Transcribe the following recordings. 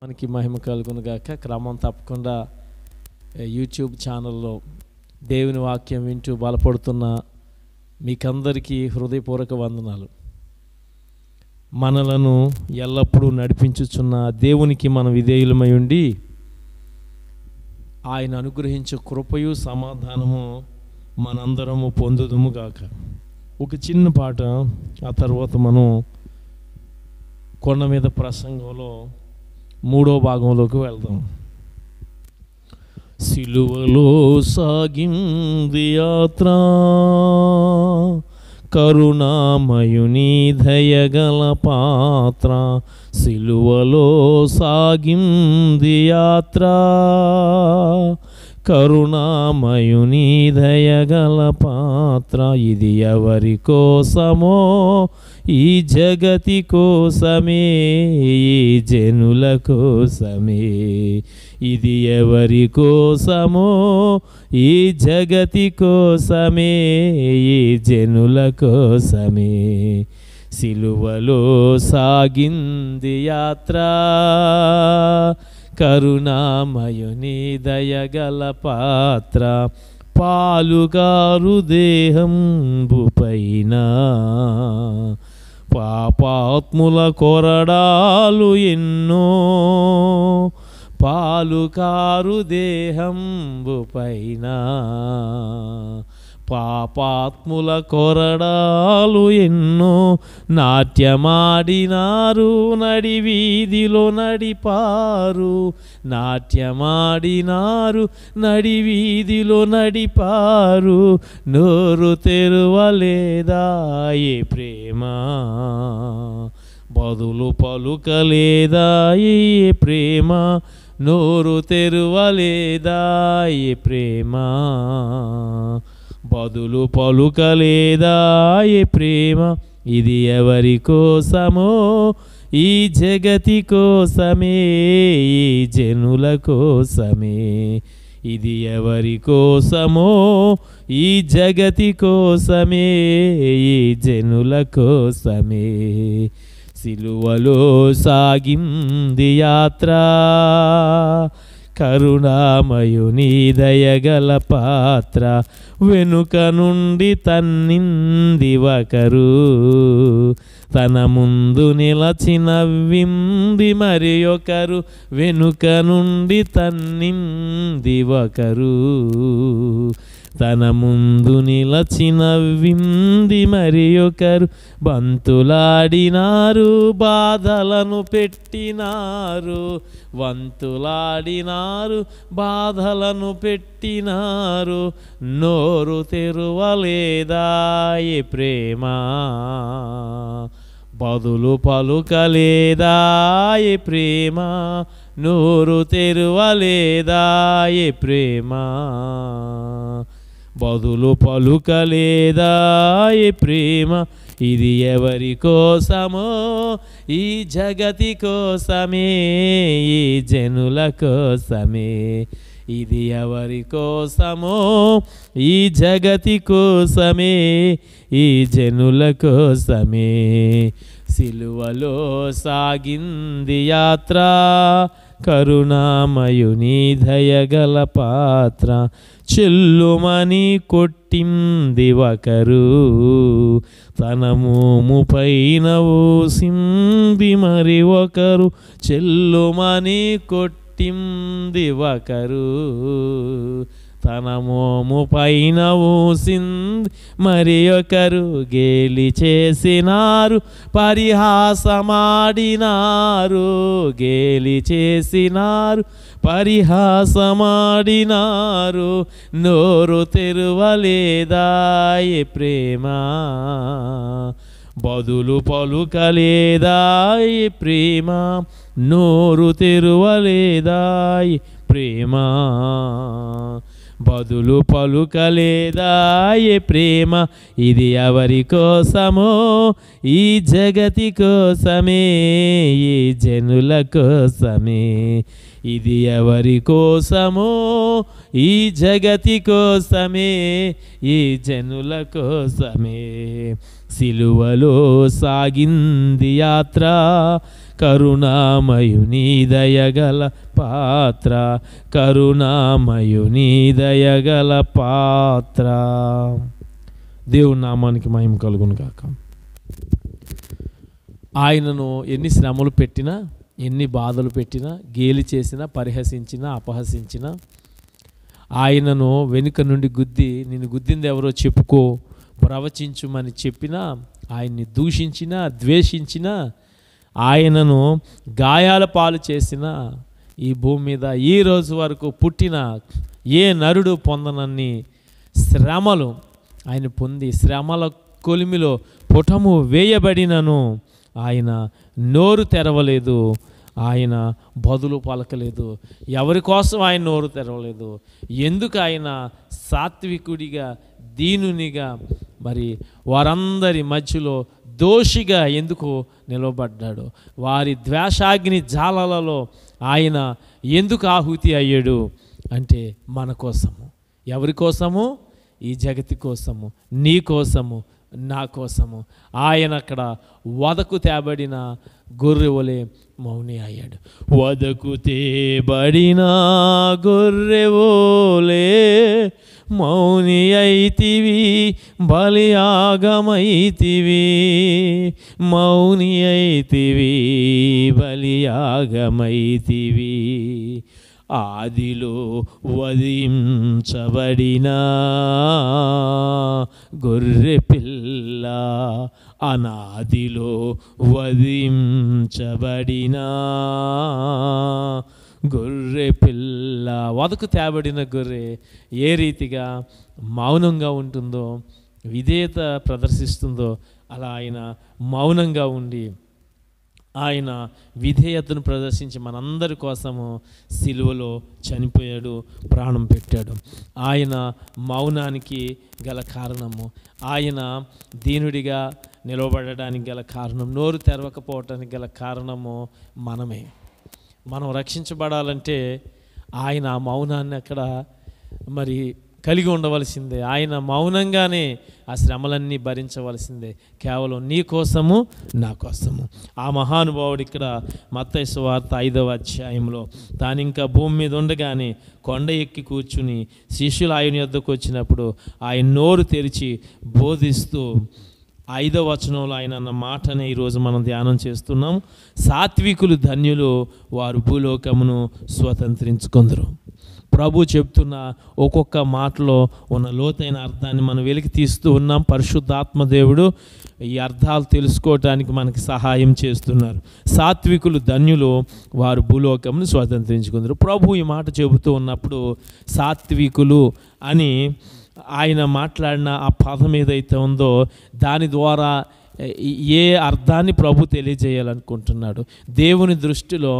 మనకి మహిమ కలుగును గాక. క్రమం తప్పకుండా యూట్యూబ్ ఛానల్లో దేవుని వాక్యం వింటూ బలపడుతున్న మీకందరికీ హృదయపూర్వక వందనాలు. మనలను ఎల్లప్పుడూ నడిపించుచున్న దేవునికి మనం విధేయులమై ఉండి ఆయన అనుగ్రహించే కృపయు సమాధానము మనందరము పొందుదుము గాక. ఒక చిన్న పాట, ఆ తర్వాత మనం కొండ మీద ప్రసంగంలో 3వ భాగంలోకి వెళ్దాం. సిలువలో సాగింది యాత్ర, కరుణామయుని దయగల పాత్ర. సిలువలో సాగింది యాత్ర, కరుణామయుని దయగల పాత్ర. ఇది ఎవరి కోసమో, ఈ జగతి కోసమే, ఈ జనుల కోసమే. ఇది ఎవరి కోసమో, ఈ జగతి కోసమే, ఈ జనుల కోసమే. సిలువలో సాగింది యాత్ర, కరుణామయుని దయగల పాత్ర. పాలుగారు దేహంబు పైన పాపాత్ముల కొరడాలు ఎన్నో. పాలుకారు దేహంబు పైన పాపాత్ముల కొరడాలు ఎన్నో. నాట్యమాడినారు, నడి వీధిలో నడిపారు. నాట్యమాడినారు, నడి వీధిలో నడిపారు. నోరు తెరువలేదా ఏ ప్రేమ, బదులు పలుకలేదా ఏ ప్రేమ. నోరు తెరువలేదా ఏ ప్రేమ, బదులు పలుకలేదా ఏ ప్రేమ. ఇది ఎవరి కోసమో, ఈ జగతి కోసమే, ఈ జనుల కోసమే. ఇది ఎవరి కోసమో, ఈ జగతి కోసమే, ఈ జనుల కోసమే. సిలువలో సాగింది యాత్ర, కరుణామయుని దయగల పాత్ర. వెనుక నుండి తన్నింది ఒకరు, తన ముందు నిలచి నవ్వింది మరి ఒకరు. వెనుక నుండి తన్నింది ఒకరు, తన ముందు నిలచి నవ్వింది మరి ఒకరు. బంతులాడినారు, బాధలను పెట్టినారు. వంతులాడినారు, బాధలను పెట్టినారు. నోరు తెరువలేదా ఏ ప్రేమ, బదులు పలుకలేదా ఏ ప్రేమ. నోరు తెరువలేదా ఏ ప్రేమ, బదులు పలుకలేదా ఏ ప్రేమ. ఇది ఎవరి కోసమో, ఈ జగతి కోసమే, ఈ జనుల కోసమే. ఇది ఎవరి కోసమో, ఈ జగతి కోసమే, ఈ జనుల కోసమే. సిలువలో సాగింది యాత్ర, కరుణామయుని దయగల పాత్ర. చెల్లుమని కొట్టింది ఒకరు, తన మోము పైన ఊసింది మరి ఒకరు. చెల్లుమని కొట్టింది ఒకరు, తన మోము పైన ఊసింది మరి ఒకరు. గేలి చేసినారు, పరిహాసమాడినారు. గేలి చేసినారు, పరిహాసమాడినారు. నోరు తెరువలేదా ఏ ప్రేమ, బదులు పలుకలేదా ఏ ప్రేమ. నోరు తెరువలేదా ఏ ప్రేమ, బదులు పలుకలేదా ఏ ప్రేమ. ఇది ఎవరి కోసమో, ఈ జగతి కోసమే, ఈ జనుల కోసమే. ఇది ఎవరి కోసమో, ఈ జగతి కోసమే, ఈ జనుల కోసమే. సిలువలో సాగింది యాత్ర, కరుణామయుని దయగల పాత్ర, కరుణామయుని దయగల పాత్ర. దేవుని నామానికి మహిమ కలుగును గాక. ఆయనను ఎన్ని శ్రమలు పెట్టినా, ఎన్ని బాధలు పెట్టినా, గేలి చేసినా, పరిహసించినా, అపహసించినా, ఆయనను వెనుక నుండి గుద్ది నిన్ను గుద్దింది ఎవరో చెప్పుకో, ప్రవచించుమని చెప్పినా, ఆయన్ని దూషించినా, ద్వేషించినా, ఆయనను గాయాల పాలు చేసిన ఈ భూమి మీద ఈ రోజు వరకు పుట్టిన ఏ నరుడు పొందనన్ని శ్రమలు ఆయన పొంది, శ్రమల కొలిమిలో పుటము వేయబడినను ఆయన నోరు తెరవలేదు, ఆయన బదులు పలకలేదు. ఎవరి కోసం ఆయన నోరు తెరవలేదు? ఎందుకు ఆయన సాత్వికుడిగా, దీనునిగా, మరి వారందరి మధ్యలో దోషిగా ఎందుకు నిలబడ్డాడు? వారి ద్వేషాగ్ని జాలలలో ఆయన ఎందుకు ఆహుతి అయ్యాడు అంటే మన కోసము. ఎవరి కోసము? ఈ జగతి కోసము, నీ కోసము, నా కోసము. ఆయన అక్కడ వదకు తేబడిన గొర్రె వలె మౌని అయ్యాడు. వదకు తేబడిన గొర్రె వలె మౌని అయితివి, బలియాగమైతివి, మౌని అయితివి, బలియాగమైతివి. ఆదిలో వధించబడిన గొర్రె పిల్ల, అనాదిలో వధించబడిన గొర్రె పిల్ల. వదకు తేబడిన గొర్రె ఏ రీతిగా మౌనంగా ఉంటుందో, విధేయత ప్రదర్శిస్తుందో, అలా ఆయన మౌనంగా ఉండి ఆయన విధేయతను ప్రదర్శించి మనందరి కోసము సిలువలో చనిపోయాడు, ప్రాణం పెట్టాడు. ఆయన మౌనానికి గల కారణము, ఆయన దీనుడిగా నిలబడడానికి గల కారణం, నోరు తెరవకపోవటానికి గల కారణము మనమే. మనం రక్షించబడాలంటే ఆయన ఆ మౌనాన్ని అక్కడ మరి కలిగి ఉండవలసిందే. ఆయన మౌనంగానే ఆ శ్రమలన్నీ భరించవలసిందే, కేవలం నీ కోసము, నా కోసము. ఆ మహానుభావుడు ఇక్కడ మత్తయి సువార్త 5వ అధ్యాయంలో తాను ఇంకా భూమి మీద ఉండగానే కొండ ఎక్కి కూర్చుని శిష్యులు ఆయన యొద్దకు వచ్చినప్పుడు ఆయన నోరు తెరిచి బోధిస్తూ 5వ వచనంలో ఆయన అన్న మాటనే ఈరోజు మనం ధ్యానం చేస్తున్నాం. సాత్వికులు ధన్యులు, వారు భూలోకమును స్వతంత్రించుకొందురు. ప్రభు చెప్తున్న ఒక్కొక్క మాటలో ఉన్న లోతైన అర్థాన్ని మనం వెలికి తీస్తూ ఉన్నాం. పరిశుద్ధాత్మ దేవుడు ఈ అర్థాలు తెలుసుకోవటానికి మనకి సహాయం చేస్తున్నారు. సాత్వికులు ధన్యులు, వారు భూలోకమును స్వతంత్రించుకుందరు. ప్రభు ఈ మాట చెబుతూ ఉన్నప్పుడు సాత్వికులు అని ఆయన మాట్లాడిన ఆ పదం ఏదైతే ఉందో దాని ద్వారా ఏ అర్థాన్ని ప్రభు తెలియజేయాలనుకుంటున్నాడు? దేవుని దృష్టిలో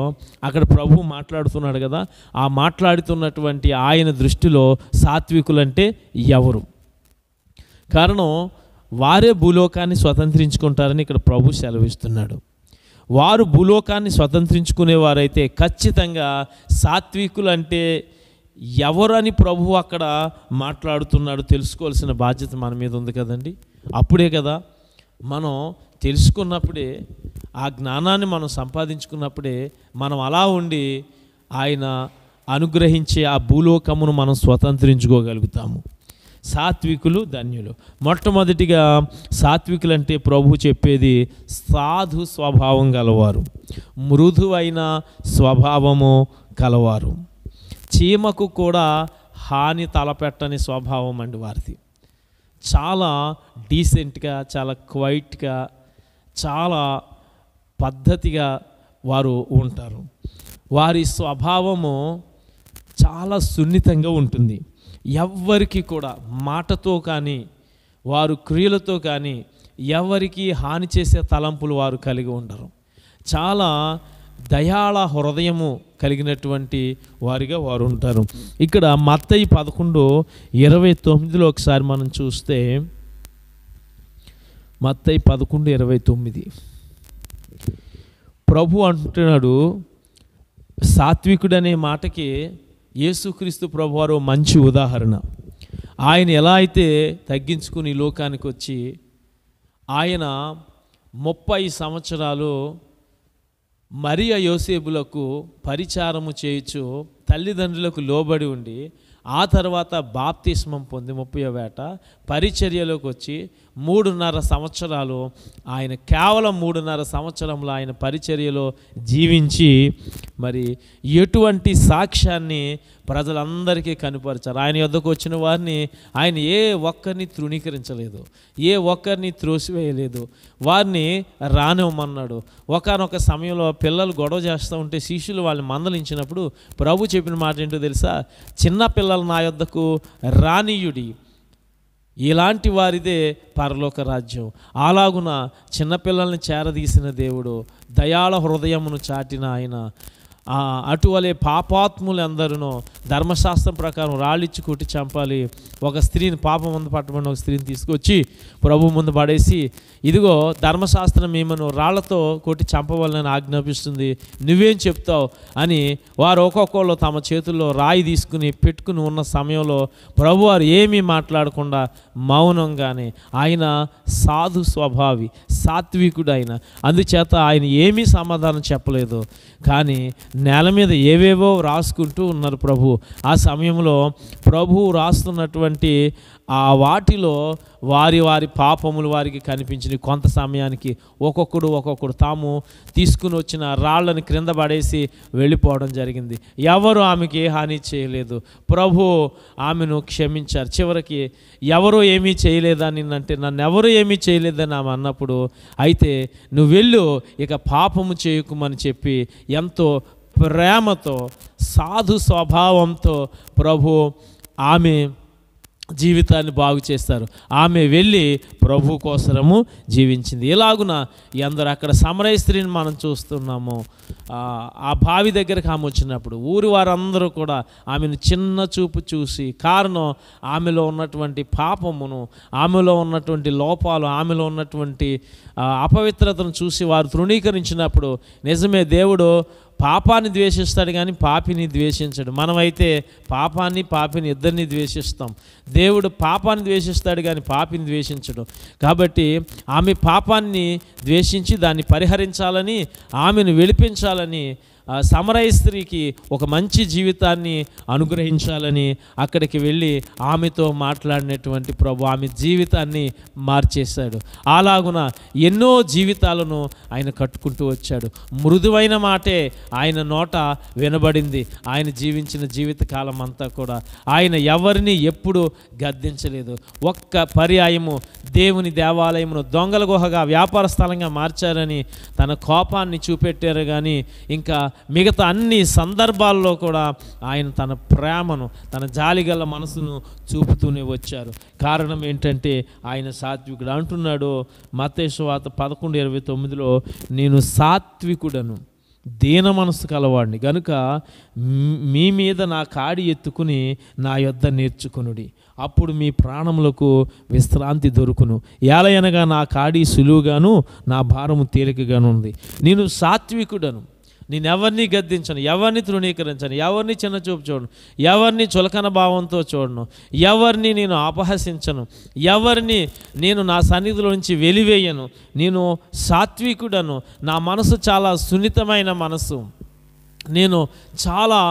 అక్కడ ప్రభు మాట్లాడుతున్నాడు కదా, ఆ మాట్లాడుతున్నటువంటి ఆయన దృష్టిలో సాత్వికులంటే ఎవరు? కారణం వారే భూలోకాన్ని స్వతంత్రించుకుంటారని ఇక్కడ ప్రభు సెలవిస్తున్నాడు. వారు భూలోకాన్ని స్వతంత్రించుకునేవారైతే ఖచ్చితంగా సాత్వికులు అంటే ఎవరని ప్రభు అక్కడ మాట్లాడుతున్నాడు తెలుసుకోవాల్సిన బాధ్యత మన మీద ఉంది కదండి. అప్పుడే కదా మనం తెలుసుకున్నప్పుడే, ఆ జ్ఞానాన్ని మనం సంపాదించుకున్నప్పుడే మనం అలా ఉండి ఆయన అనుగ్రహించే ఆ భూలోకమును మనం స్వతంత్రించుకోగలుగుతాము. సాత్వికులు ధన్యులు. మొట్టమొదటిగా సాత్వికులు అంటే ప్రభు చెప్పేది సాధు స్వభావం గలవారు, మృదువైన స్వభావము కలవారు. చీమకు కూడా హాని తలపెట్టని స్వభావం అండి వారిది. చాలా డీసెంట్గా, చాలా క్వైట్గా, చాలా పద్ధతిగా వారు ఉంటారు. వారి స్వభావము చాలా సున్నితంగా ఉంటుంది. ఎవ్వరికి కూడా మాటతో కానీ వారు క్రియలతో కానీ ఎవరికి హాని చేసే తలంపులు వారు కలిగి ఉండరు. చాలా దయాళ హృదయము కలిగినటువంటి వారిగా వారు ఉంటారు. ఇక్కడ మత్తయి 11:29 ఒకసారి మనం చూస్తే, మత్తయి 11:29 ప్రభు అంటున్నాడు, సాత్వికుడనే మాటకి యేసుక్రీస్తు ప్రభువారు మంచి ఉదాహరణ. ఆయన ఎలా అయితే తగ్గించుకుని లోకానికి వచ్చి ఆయన 30 సంవత్సరాలు మరియ యోసేపులకు పరిచారము చేయుచు తల్లిదండ్రులకు లోబడి ఉండి ఆ తర్వాత బాప్తిస్మం పొంది 30వ ఏట పరిచర్యలోకి వచ్చి 3.5 సంవత్సరాలు ఆయన కేవలం 3.5 సంవత్సరంలో ఆయన పరిచర్యలో జీవించి మరి ఎటువంటి సాక్ష్యాన్ని ప్రజలందరికీ కనుపరిచారు. ఆయన యొద్దకు వచ్చిన వారిని ఆయన ఏ ఒక్కరిని తృణీకరించలేదు, ఏ ఒక్కరిని త్రోసివేయలేదు, వారిని రానివ్వమన్నాడు. ఒకానొక సమయంలో పిల్లలు గొడవ చేస్తూ ఉంటే శిష్యులు వాళ్ళని మందలించినప్పుడు ప్రభు చెప్పిన మాట ఏంటో తెలుసా? చిన్న పిల్లలు నా యొద్దకు రానీయుడి, ఇలాంటి వారిదే పరలోక రాజ్యం. అలాగున చిన్నపిల్లల్ని చేరదీసిన దేవుడు, దయాళ హృదయమును చాటిన ఆయన, అటువలే పాపాత్ములందరూ ధర్మశాస్త్రం ప్రకారం రాళ్ళిచ్చి కొట్టి చంపాలి. ఒక స్త్రీని పాపం ముందు పట్టమని ఒక స్త్రీని తీసుకొచ్చి ప్రభు ముందు పడేసి, ఇదిగో ధర్మశాస్త్రం ఏమను రాళ్లతో కొట్టి చంపవాలని ఆజ్ఞాపిస్తుంది, నువ్వేం చెప్తావు అని వారు ఒక్కొక్కళ్ళు తమ చేతుల్లో రాయి తీసుకుని పెట్టుకుని ఉన్న సమయంలో ప్రభు వారు ఏమీ మాట్లాడకుండా మౌనంగానే, ఆయన సాధు స్వభావి, సాత్వికుడు ఆయన, అందుచేత ఆయన ఏమీ సమాధానం చెప్పలేదు. కానీ నేల మీద ఏవేవో రాసుకుంటూ ఉన్నారు ప్రభు. ఆ సమయంలో ప్రభు రాస్తున్నటువంటి ఆ వాటిలో వారి వారి పాపములు వారికి కనిపించినాయి. కొంత సమయానికి ఒక్కొక్కడు తాము తీసుకుని వచ్చిన రాళ్ళని క్రింద పడేసి వెళ్ళిపోవడం జరిగింది. ఎవరు ఆమెకి ఏ హాని చేయలేదు. ప్రభు ఆమెను క్షమించారు. చివరికి ఎవరో ఏమీ చేయలేదని అంటే, నన్ను ఎవరు ఏమీ చేయలేదని ఆమె అన్నప్పుడు, అయితే నువ్వు వెళ్ళు, ఇక పాపము చేయకుమని చెప్పి ఎంతో ప్రేమతో సాధు స్వభావంతో ప్రభు ఆమె జీవితాన్ని బాగు చేస్తారు. ఆమె వెళ్ళి ప్రభు కోసరము జీవించింది. ఇలాగున ఎందరో అక్కడ సమరయ స్త్రీని మనం చూస్తున్నాము. ఆ బావి దగ్గరకు ఆమె వచ్చినప్పుడు ఊరి వారందరూ కూడా ఆమెను చిన్న చూపు చూసి, కారణం ఆమెలో ఉన్నటువంటి పాపమును, ఆమెలో ఉన్నటువంటి లోపాలు, ఆమెలో ఉన్నటువంటి అపవిత్రతను చూసి వారు తృణీకరించినప్పుడు, నిజమే దేవుడు పాపాన్ని ద్వేషిస్తాడు కానీ పాపిని ద్వేషించడు. మనమైతే పాపిని ఇద్దరిని ద్వేషిస్తాం. దేవుడు పాపాన్ని ద్వేషిస్తాడు కానీ పాపిని ద్వేషించడు. కాబట్టి ఆమె పాపాన్ని ద్వేషించి దాన్ని పరిహరించాలని, ఆమెను విడిపించాలని, సమరయ స్త్రీకి ఒక మంచి జీవితాన్ని అనుగ్రహించాలని అక్కడికి వెళ్ళి ఆమెతో మాట్లాడినటువంటి ప్రభు ఆమె జీవితాన్ని మార్చేశాడు. అలాగున ఎన్నో జీవితాలను ఆయన కట్టుకుంటూ వచ్చాడు. మృదువైన మాటే ఆయన నోట వినబడింది. ఆయన జీవించిన జీవితకాలం అంతా కూడా ఆయన ఎవరిని ఎప్పుడు గద్దించలేదు. ఒక్క పర్యాయము దేవుని దేవాలయమును దొంగల గుహగా వ్యాపార స్థలంగా మార్చారని తన కోపాన్ని చూపెట్టారు. కానీ ఇంకా మిగతా అన్ని సందర్భాల్లో కూడా ఆయన తన ప్రేమను, తన జాలిగల మనసును చూపుతూనే వచ్చారు. కారణం ఏంటంటే ఆయన సాత్వికుడు. అంటున్నాడు మత్తయి సువార్త 11:29లో, నేను సాత్వికుడను, దీన మనసు కలవాడిని గనుక మీ మీద నా కాడి ఎత్తుకుని నా యొద్ద నేర్చుకొనుడి, అప్పుడు మీ ప్రాణములకు విశ్రాంతి దొరుకును. ఏలయనగా నా కాడి సులువుగాను నా భారము తేలికగాను ఉంది. నేను సాత్వికుడను, నేను ఎవరిని గద్దించను, ఎవరిని తృణీకరించను, ఎవరిని చిన్నచూపు చూడను, ఎవరిని చులకన భావంతో చూడను, ఎవరిని నేను అపహసించను, ఎవరిని నేను నా సన్నిధిలో నుంచి వెలివేయను. నేను సాత్వికుడను, నా మనసు చాలా సున్నితమైన మనసు, నేను చాలా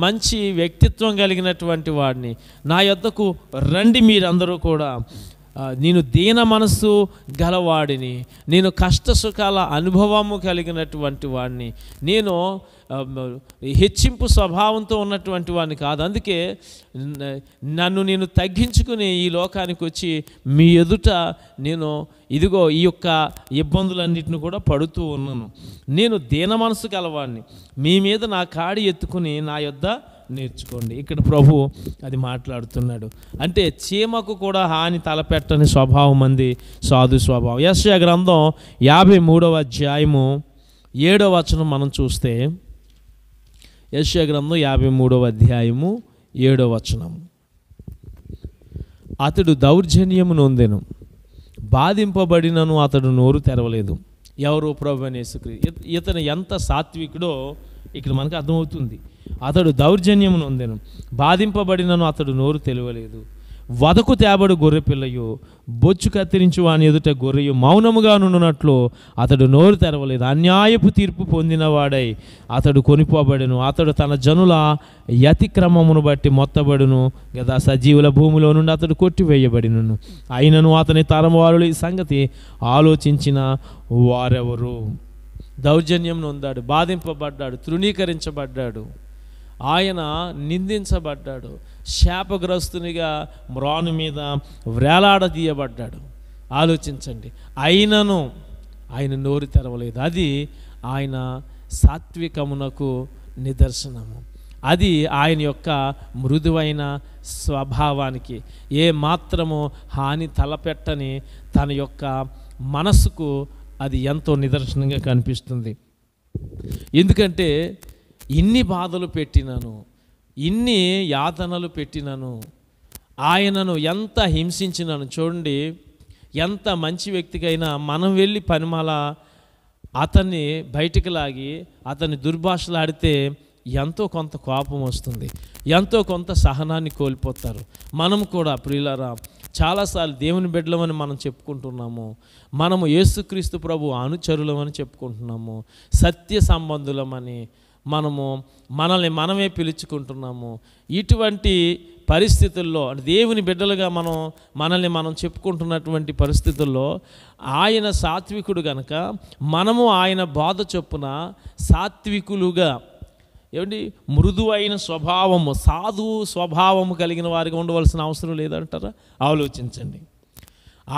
మంచి వ్యక్తిత్వం కలిగినటువంటి వాడిని. నా యొద్దకు రండి మీరందరూ కూడా, నేను దీన మనస్సు గలవాడిని, నేను కష్ట సుఖాల అనుభవము కలిగినటువంటి వాడిని, నేను హెచ్చింపు స్వభావంతో ఉన్నటువంటి వాడిని కాదు. అందుకే నన్ను నేను తగ్గించుకుని ఈ లోకానికి వచ్చి మీ ఎదుట నేను ఇదిగో ఈ యొక్క ఇబ్బందులన్నిటిని కూడా పడుతూ ఉన్నాను. నేను దీన మనసు గలవాడిని, మీ మీద నా కాడి ఎత్తుకుని నా యొద్ద నేర్చుకోండి. ఇక్కడ ప్రభు అది మాట్లాడుతున్నాడు. అంటే చీమకు కూడా హాని తలపెట్టని స్వభావం మంది సాధు స్వభావం. యెషయా గ్రంథం 53వ అధ్యాయము 7వ వచనం మనం చూస్తే, యెషయా గ్రంథం 53వ అధ్యాయము 7వ వచనం, అతడు దౌర్జన్యము నొందెను, బాధింపబడినను అతడు నోరు తెరవలేదు. ఎవరు? ప్రభువైన యేసుక్రీస్తు. ఇతను ఎంత సాత్వికుడో ఇక్కడ మనకు అర్థమవుతుంది. అతడు దౌర్జన్యము నొందెను, బాధింపబడినను అతడు నోరు తెరవలేదు. వదకు తేబడు గొర్రెపిల్లయు బొచ్చు కత్తిరించు వాని ఎదుట గొర్రెయు మౌనముగా నుండునట్లు అతడు నోరు తెరవలేదు. అన్యాయపు తీర్పు పొందినవాడై అతడు కొనిపోబడును. అతడు తన జనుల యతిక్రమమును బట్టి మొత్తబడును కదా. సజీవుల భూమిలో నుండి అతడు కొట్టివేయబడినను. అయినను అతని తరం వారు ఈ సంగతి ఆలోచించిన వారెవరు? దౌర్జన్యం నొందాడు, బాధింపబడ్డాడు, తృణీకరించబడ్డాడు, ఆయన నిందించబడ్డాడు, శాపగ్రస్తునిగా మ్రాను మీద వ్రేలాడదీయబడ్డాడు. ఆలోచించండి. అయినను ఆయన నోరు తెరవలేదు. అది ఆయన సాత్వికమునకు నిదర్శనము. అది ఆయన యొక్క మృదువైన స్వభావానికి ఏ మాత్రము హాని తలపెట్టని తన యొక్క మనసుకు అది ఎంతో నిదర్శనంగా కనిపిస్తుంది. ఎందుకంటే ఇన్ని బాధలు పెట్టినను, ఇన్ని యాతనలు పెట్టినను, ఆయనను ఎంత హింసించినను. చూడండి, ఎంత మంచి వ్యక్తికైనా మనం వెళ్ళి పనిమాల అతన్ని బయటికి లాగి అతన్ని దుర్భాషలాడితే ఎంతో కొంత కోపం వస్తుంది, ఎంతో కొంత సహనాన్ని కోల్పోతారు. మనం కూడా ప్రియులారా చాలాసార్లు దేవుని బిడ్డలమని మనం చెప్పుకుంటున్నాము, మనము యేసుక్రీస్తు ప్రభు అనుచరులమని చెప్పుకుంటున్నాము, సత్య సంబంధులమని మనల్ని మనమే పిలుచుకుంటున్నాము. ఇటువంటి పరిస్థితుల్లో దేవుని బిడ్డలుగా మనల్ని మనం చెప్పుకుంటున్నటువంటి పరిస్థితుల్లో ఆయన సాత్వికుడు గనక మనము ఆయన బోధ చొప్పున సాత్వికులుగా ఏమండి మృదువైన స్వభావము, సాధు స్వభావము కలిగిన వారిగా ఉండవలసిన అవసరం లేదంటారా? ఆలోచించండి.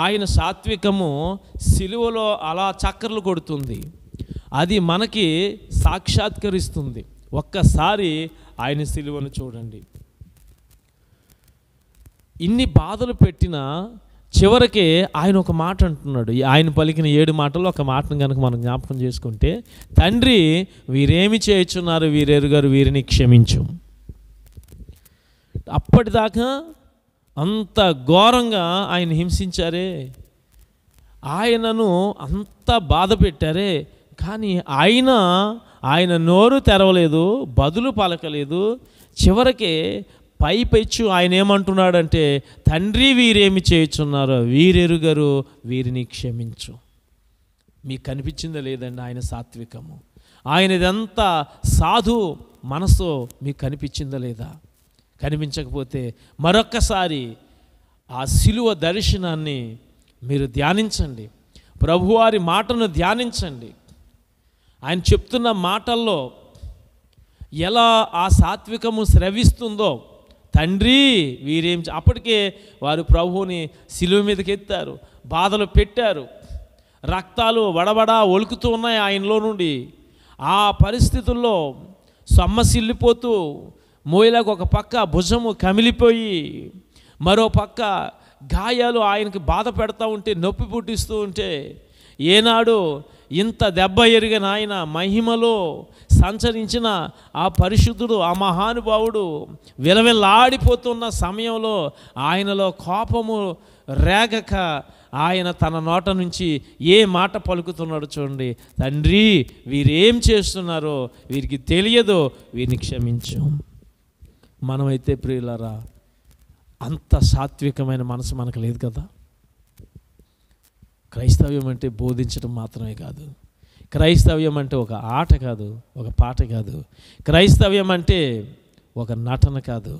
ఆయన సాత్వికము సిలువలో అలా చక్కర్లు కొడుతుంది, అది మనకి సాక్షాత్కరిస్తుంది. ఒక్కసారి ఆయన సిలువను చూడండి. ఇన్ని బాధలు పెట్టినా చివరికి ఆయన ఒక మాట అంటున్నాడు. ఆయన పలికిన 7 మాటల్లో ఒక మాటను కనుక మనం జ్ఞాపకం చేసుకుంటే, తండ్రి వీరేమి చేయుచున్నారు, వీరెరుగరు, వీరిని క్షమించు. అప్పటిదాకా అంత ఘోరంగా ఆయన హింసించారే, ఆయనను అంత బాధ పెట్టారే, కానీ ఆయన నోరు తెరవలేదు, బదులు పలకలేదు. చివరికి పైపెచ్చు ఆయన ఏమంటున్నాడంటే, తండ్రి వీరేమి చేయుచున్నారో వీరెరుగరు, వీరిని క్షమించు. మీకు కనిపించిందా లేదండి ఆయన సాత్వికము? ఆయనదంతా సాధు మనసు మీకు కనిపించిందా లేదా? కనిపించకపోతే మరొక్కసారి ఆ శిలువ దర్శనాన్ని మీరు ధ్యానించండి, ప్రభువారి మాటను ధ్యానించండి. ఆయన చెప్తున్న మాటల్లో ఎలా ఆ సాత్వికము స్రవిస్తుందో, తండ్రి వీరేం. అప్పటికే వారు ప్రభువుని శిలువ మీదకి ఎత్తారు, బాధలు పెట్టారు, రక్తాలు వడబడా ఒలుకుతూ ఉన్నాయి ఆయనలో నుండి. ఆ పరిస్థితుల్లో సొమ్మసిల్లిపోతూ మోయలకు ఒక పక్క భుజము కమిలిపోయి, మరో పక్క గాయాలు ఆయనకి బాధ పెడతా ఉంటే, నొప్పి పుట్టిస్తూ ఉంటే, ఏనాడు ఇంత దెబ్బ ఎరిగిన ఆయన మహిమలో సంచరించిన ఆ పరిశుద్ధుడు, ఆ మహానుభావుడు విలవిల్లాడిపోతున్న సమయంలో ఆయనలో కోపము రేగక ఆయన తన నోట నుంచి ఏ మాట పలుకుతున్నాడు చూడండి, తండ్రి వీరేం చేస్తున్నారో వీరికి తెలియదో, వీరిని క్షమించు. మనమైతే ప్రియులారా అంత సాత్వికమైన మనసు మనకు లేదు కదా. క్రైస్తవ్యం అంటే బోధించడం మాత్రమే కాదు, క్రైస్తవ్యం అంటే ఒక ఆట కాదు, ఒక పాట కాదు, క్రైస్తవ్యం అంటే ఒక నటన కాదు,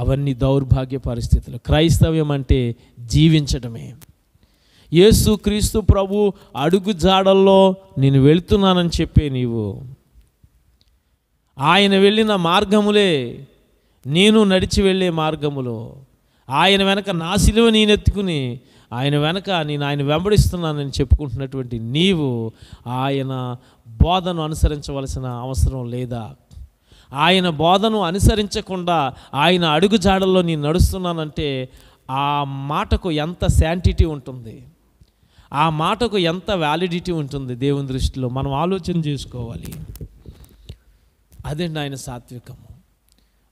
అవన్నీ దౌర్భాగ్య పరిస్థితులు. క్రైస్తవ్యం అంటే జీవించడమే. యేసుక్రీస్తు ప్రభు అడుగు జాడల్లో నేను వెళ్తున్నానని చెప్పే నీవు, ఆయన వెళ్ళిన మార్గములే నేను నడిచి వెళ్ళే మార్గములో, ఆయన వెనక నా సిలువ నేనెత్తుకుని ఆయన వెనక నేను ఆయన వెంబడిస్తున్నానని చెప్పుకుంటున్నటువంటి నీవు ఆయన బోధను అనుసరించవలసిన అవసరం లేదా? ఆయన బోధను అనుసరించకుండా ఆయన అడుగు జాడల్లో నేను నడుస్తున్నానంటే ఆ మాటకు ఎంత శాంటిటీ ఉంటుంది, ఆ మాటకు ఎంత వ్యాలిడిటీ ఉంటుంది దేవుని దృష్టిలో? మనం ఆలోచన చేసుకోవాలి. అదండి ఆయన సాత్వికము.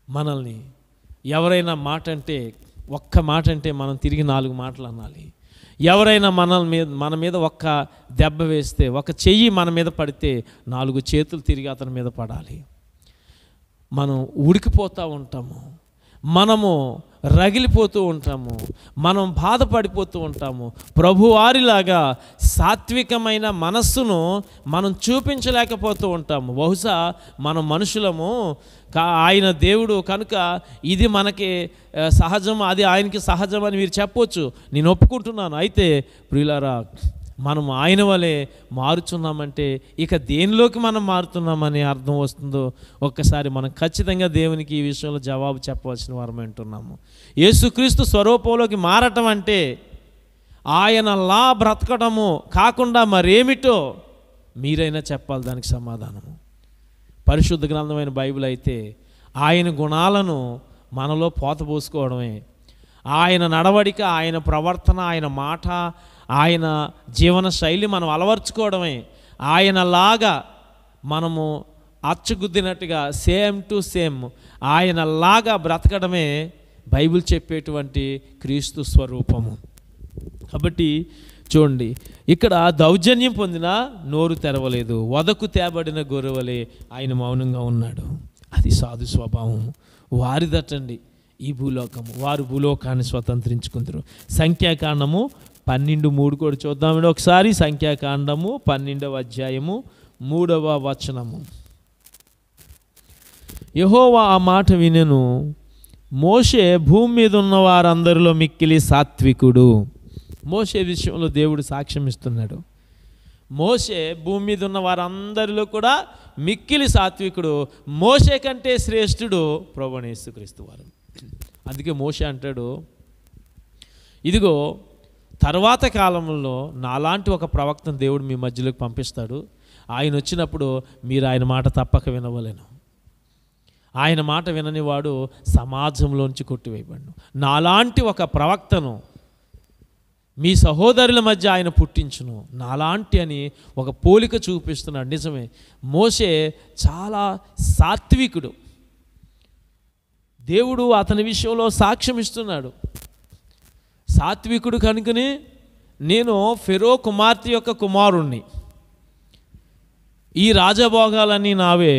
మనల్ని ఎవరైనా మాట అంటే, ఒక్క మాట అంటే మనం తిరిగి 4 మాటలు అనాలి. ఎవరైనా మన మీద ఒక్క దెబ్బ వేస్తే, ఒక చెయ్యి మన మీద పడితే 4 చేతులు తిరిగి అతని మీద పడాలి. మనం ఉడికిపోతూ ఉంటాము, మనము రగిలిపోతూ ఉంటాము, మనం బాధపడిపోతూ ఉంటాము. ప్రభువారిలాగా సాత్వికమైన మనస్సును మనం చూపించలేకపోతూ ఉంటాము. బహుశా మనం మనుషులము, ఆయన దేవుడు కనుక ఇది మనకి సహజం, అది ఆయనకి సహజం అని మీరు చెప్పవచ్చు, నేను ఒప్పుకుంటున్నాను. అయితే ప్రియులారా, మనం ఆయన వలె మారుచున్నామంటే ఇక దేనిలోకి మనం మారుతున్నామని అర్థం వస్తుందో ఒక్కసారి మనం ఖచ్చితంగా దేవునికి ఈ విషయంలో జవాబు చెప్పవలసిన వారం అంటున్నాము. యేసుక్రీస్తు స్వరూపంలోకి మారటం అంటే ఆయనలా బ్రతకడము కాకుండా మరేమిటో మీరైనా చెప్పాలి దానికి సమాధానము. పరిశుద్ధ గ్రంథమైన బైబిల్ అయితే ఆయన గుణాలను మనలో పోతపోసుకోవడమే, ఆయన నడవడిక, ఆయన ప్రవర్తన, ఆయన మాట, ఆయన జీవన శైలి మనం అలవర్చుకోవడమే, ఆయనలాగా మనము అచ్చుగుద్దినట్టుగా సేమ్ టు సేమ్ ఆయనలాగా బ్రతకడమే బైబిల్ చెప్పేటువంటి క్రీస్తు స్వరూపము. కాబట్టి చూడండి, ఇక్కడ దౌర్జన్యం పొందిన నోరు తెరవలేదు, వదకు తేబడిన గొర్రెవలే ఆయన మౌనంగా ఉన్నాడు. అది సాధు స్వభావం వారిదటండి. ఈ భూలోకము, వారు భూలోకాన్ని స్వతంత్రించుకుందరు. సంఖ్యాకాండము 12:3 కూడా చూద్దామండి ఒకసారి. సంఖ్యాకాండము 12వ అధ్యాయము 3వ వచనము. యెహోవా ఆ మాట వినెను, మోషే భూమి మీద ఉన్న వారందరిలో మిక్కిలి సాత్వికుడు. మోషే విషయంలో దేవుడు సాక్ష్యం ఇస్తున్నాడు. మోషే భూమి మీద ఉన్న వారందరిలో కూడా మిక్కిలి సాత్వికుడు, మోషే కంటే శ్రేష్ఠుడు ప్రభువైన యేసుక్రీస్తు వారు. అందుకే మోషే అంటాడు, ఇదిగో తర్వాత కాలంలో నాలాంటి ఒక ప్రవక్తను దేవుడు మీ మధ్యలోకి పంపిస్తాడు, ఆయన వచ్చినప్పుడు మీరు ఆయన మాట తప్పక వినవలేను. ఆయన మాట వినని వాడు సమాజంలోంచి కొట్టివేయబడును. నాలాంటి ఒక ప్రవక్తను మీ సహోదరుల మధ్య ఆయన పుట్టించును, నాలాంటి అని ఒక పోలిక చూపిస్తున్నాడు. నిజమే, మోషే చాలా సాత్వికుడు. దేవుడు అతని విషయంలో సాక్ష్యం ఇస్తున్నాడు. సాత్వికుడు కనుకనే నేను ఫెరో కుమార్తె యొక్క కుమారుణ్ణి, ఈ రాజభోగాలన్నీ నావే,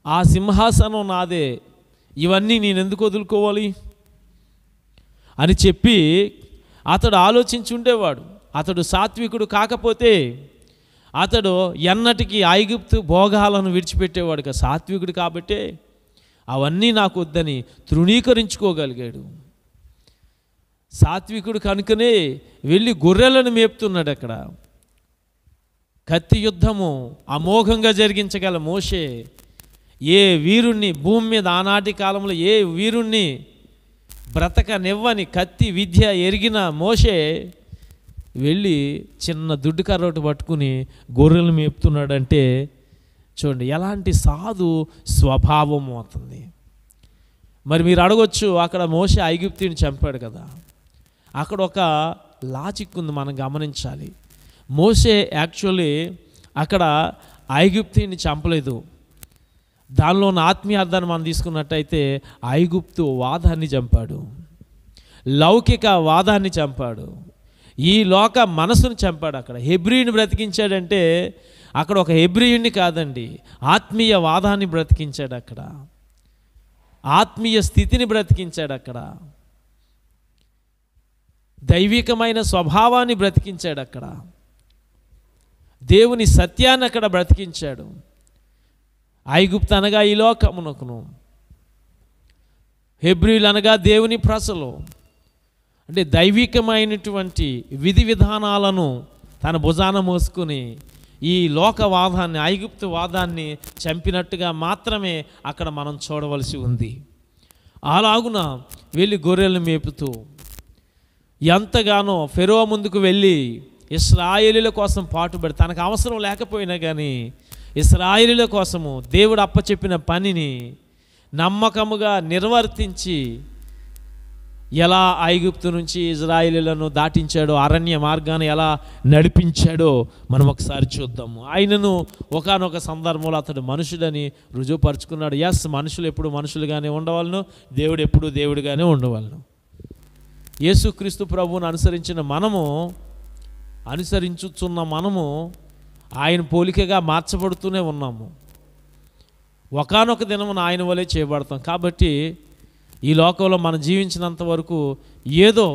ఆ సింహాసనం నాదే, ఇవన్నీ నేను ఎందుకు వదులుకోవాలి అని చెప్పి అతడు ఆలోచించి ఉండేవాడు. అతడు సాత్వికుడు కాకపోతే అతడు ఎన్నటికీ ఐగుప్తు భోగాలను విడిచిపెట్టేవాడు. సాత్వికుడు కాబట్టే అవన్నీ నాకు వద్దని తృణీకరించుకోగలిగాడు. సాత్వికుడు కనుకనే వెళ్ళి గొర్రెలను మేపుతున్నాడు. అక్కడ కత్తి యుద్ధము అమోఘంగా జరిగించగల మోషే, ఏ వీరుణ్ణి భూమి మీద ఆనాటి కాలంలో ఏ వీరుణ్ణి బ్రతకనివ్వని కత్తి విద్య ఎరిగిన మోషే వెళ్ళి చిన్న దుడ్డు కర్రోటు పట్టుకుని గొర్రెలు మేపుతున్నాడంటే చూడండి ఎలాంటి సాధు స్వభావం అవుతుంది. మరి మీరు అడగొచ్చు, అక్కడ మోషే ఐగుప్తుని చంపాడు కదా, అక్కడ ఒక లాజిక్ ఉంది, మనం గమనించాలి. మోషే యాక్చువల్లీ అక్కడ ఐగుప్తుని చంపలేదు. దానిలో ఉన్న ఆత్మీయ అర్థాన్ని మనం తీసుకున్నట్టయితే ఐగుప్తు వాదాన్ని చంపాడు, లౌకిక వాదాన్ని చంపాడు, ఈ లోక మనసును చంపాడు. అక్కడ హెబ్రీని బ్రతికించాడంటే అక్కడ ఒక హెబ్రీయుని కాదండి, ఆత్మీయ వాదాన్ని బ్రతికించాడు. అక్కడ ఆత్మీయ స్థితిని బ్రతికించాడు. అక్కడ దైవికమైన స్వభావాన్ని బ్రతికించాడు. అక్కడ దేవుని సత్యాన్ని అక్కడ బ్రతికించాడు. ఐగుప్తు అనగా ఈ లోకమునకును, హెబ్రీలు అనగా దేవుని ప్రజలు. అంటే దైవికమైనటువంటి విధి విధానాలను తన భుజాన మోసుకుని ఈ లోకవాదాన్ని, ఐగుప్తు వాదాన్ని చంపినట్టుగా మాత్రమే అక్కడ మనం చూడవలసి ఉంది. అలాగున వెళ్ళి గొర్రెలను మేపుతూ ఎంతగానో ఫెరో ముందుకు వెళ్ళి ఇశ్రాయేలీల కోసం పాటుపడి, తనకు అవసరం లేకపోయినా కానీ ఇశ్రాయేలీల కోసము దేవుడు అప్పచెప్పిన పనిని నమ్మకముగా నిర్వర్తించి ఎలా ఐగుప్తు నుంచి ఇశ్రాయేలీలను దాటించాడో, అరణ్య మార్గాన్ని ఎలా నడిపించాడో మనం ఒకసారి చూద్దాము. ఆయనను ఒకానొక సందర్భంలో అతడు మనుషుడని రుజువుపరుచుకున్నాడు. ఎస్, మనుషులు ఎప్పుడు మనుషులుగానే ఉండవాలను, దేవుడు ఎప్పుడు దేవుడిగానే ఉండవాలను. యేసుక్రీస్తు ప్రభువును అనుసరించుచున్న మనము ఆయన పోలికగా మార్చబడుతూనే ఉన్నాము. ఒకానొక దినమున ఆయన వలె చేయబడతాం. కాబట్టి ఈ లోకంలో మనం జీవించినంత వరకు ఏదో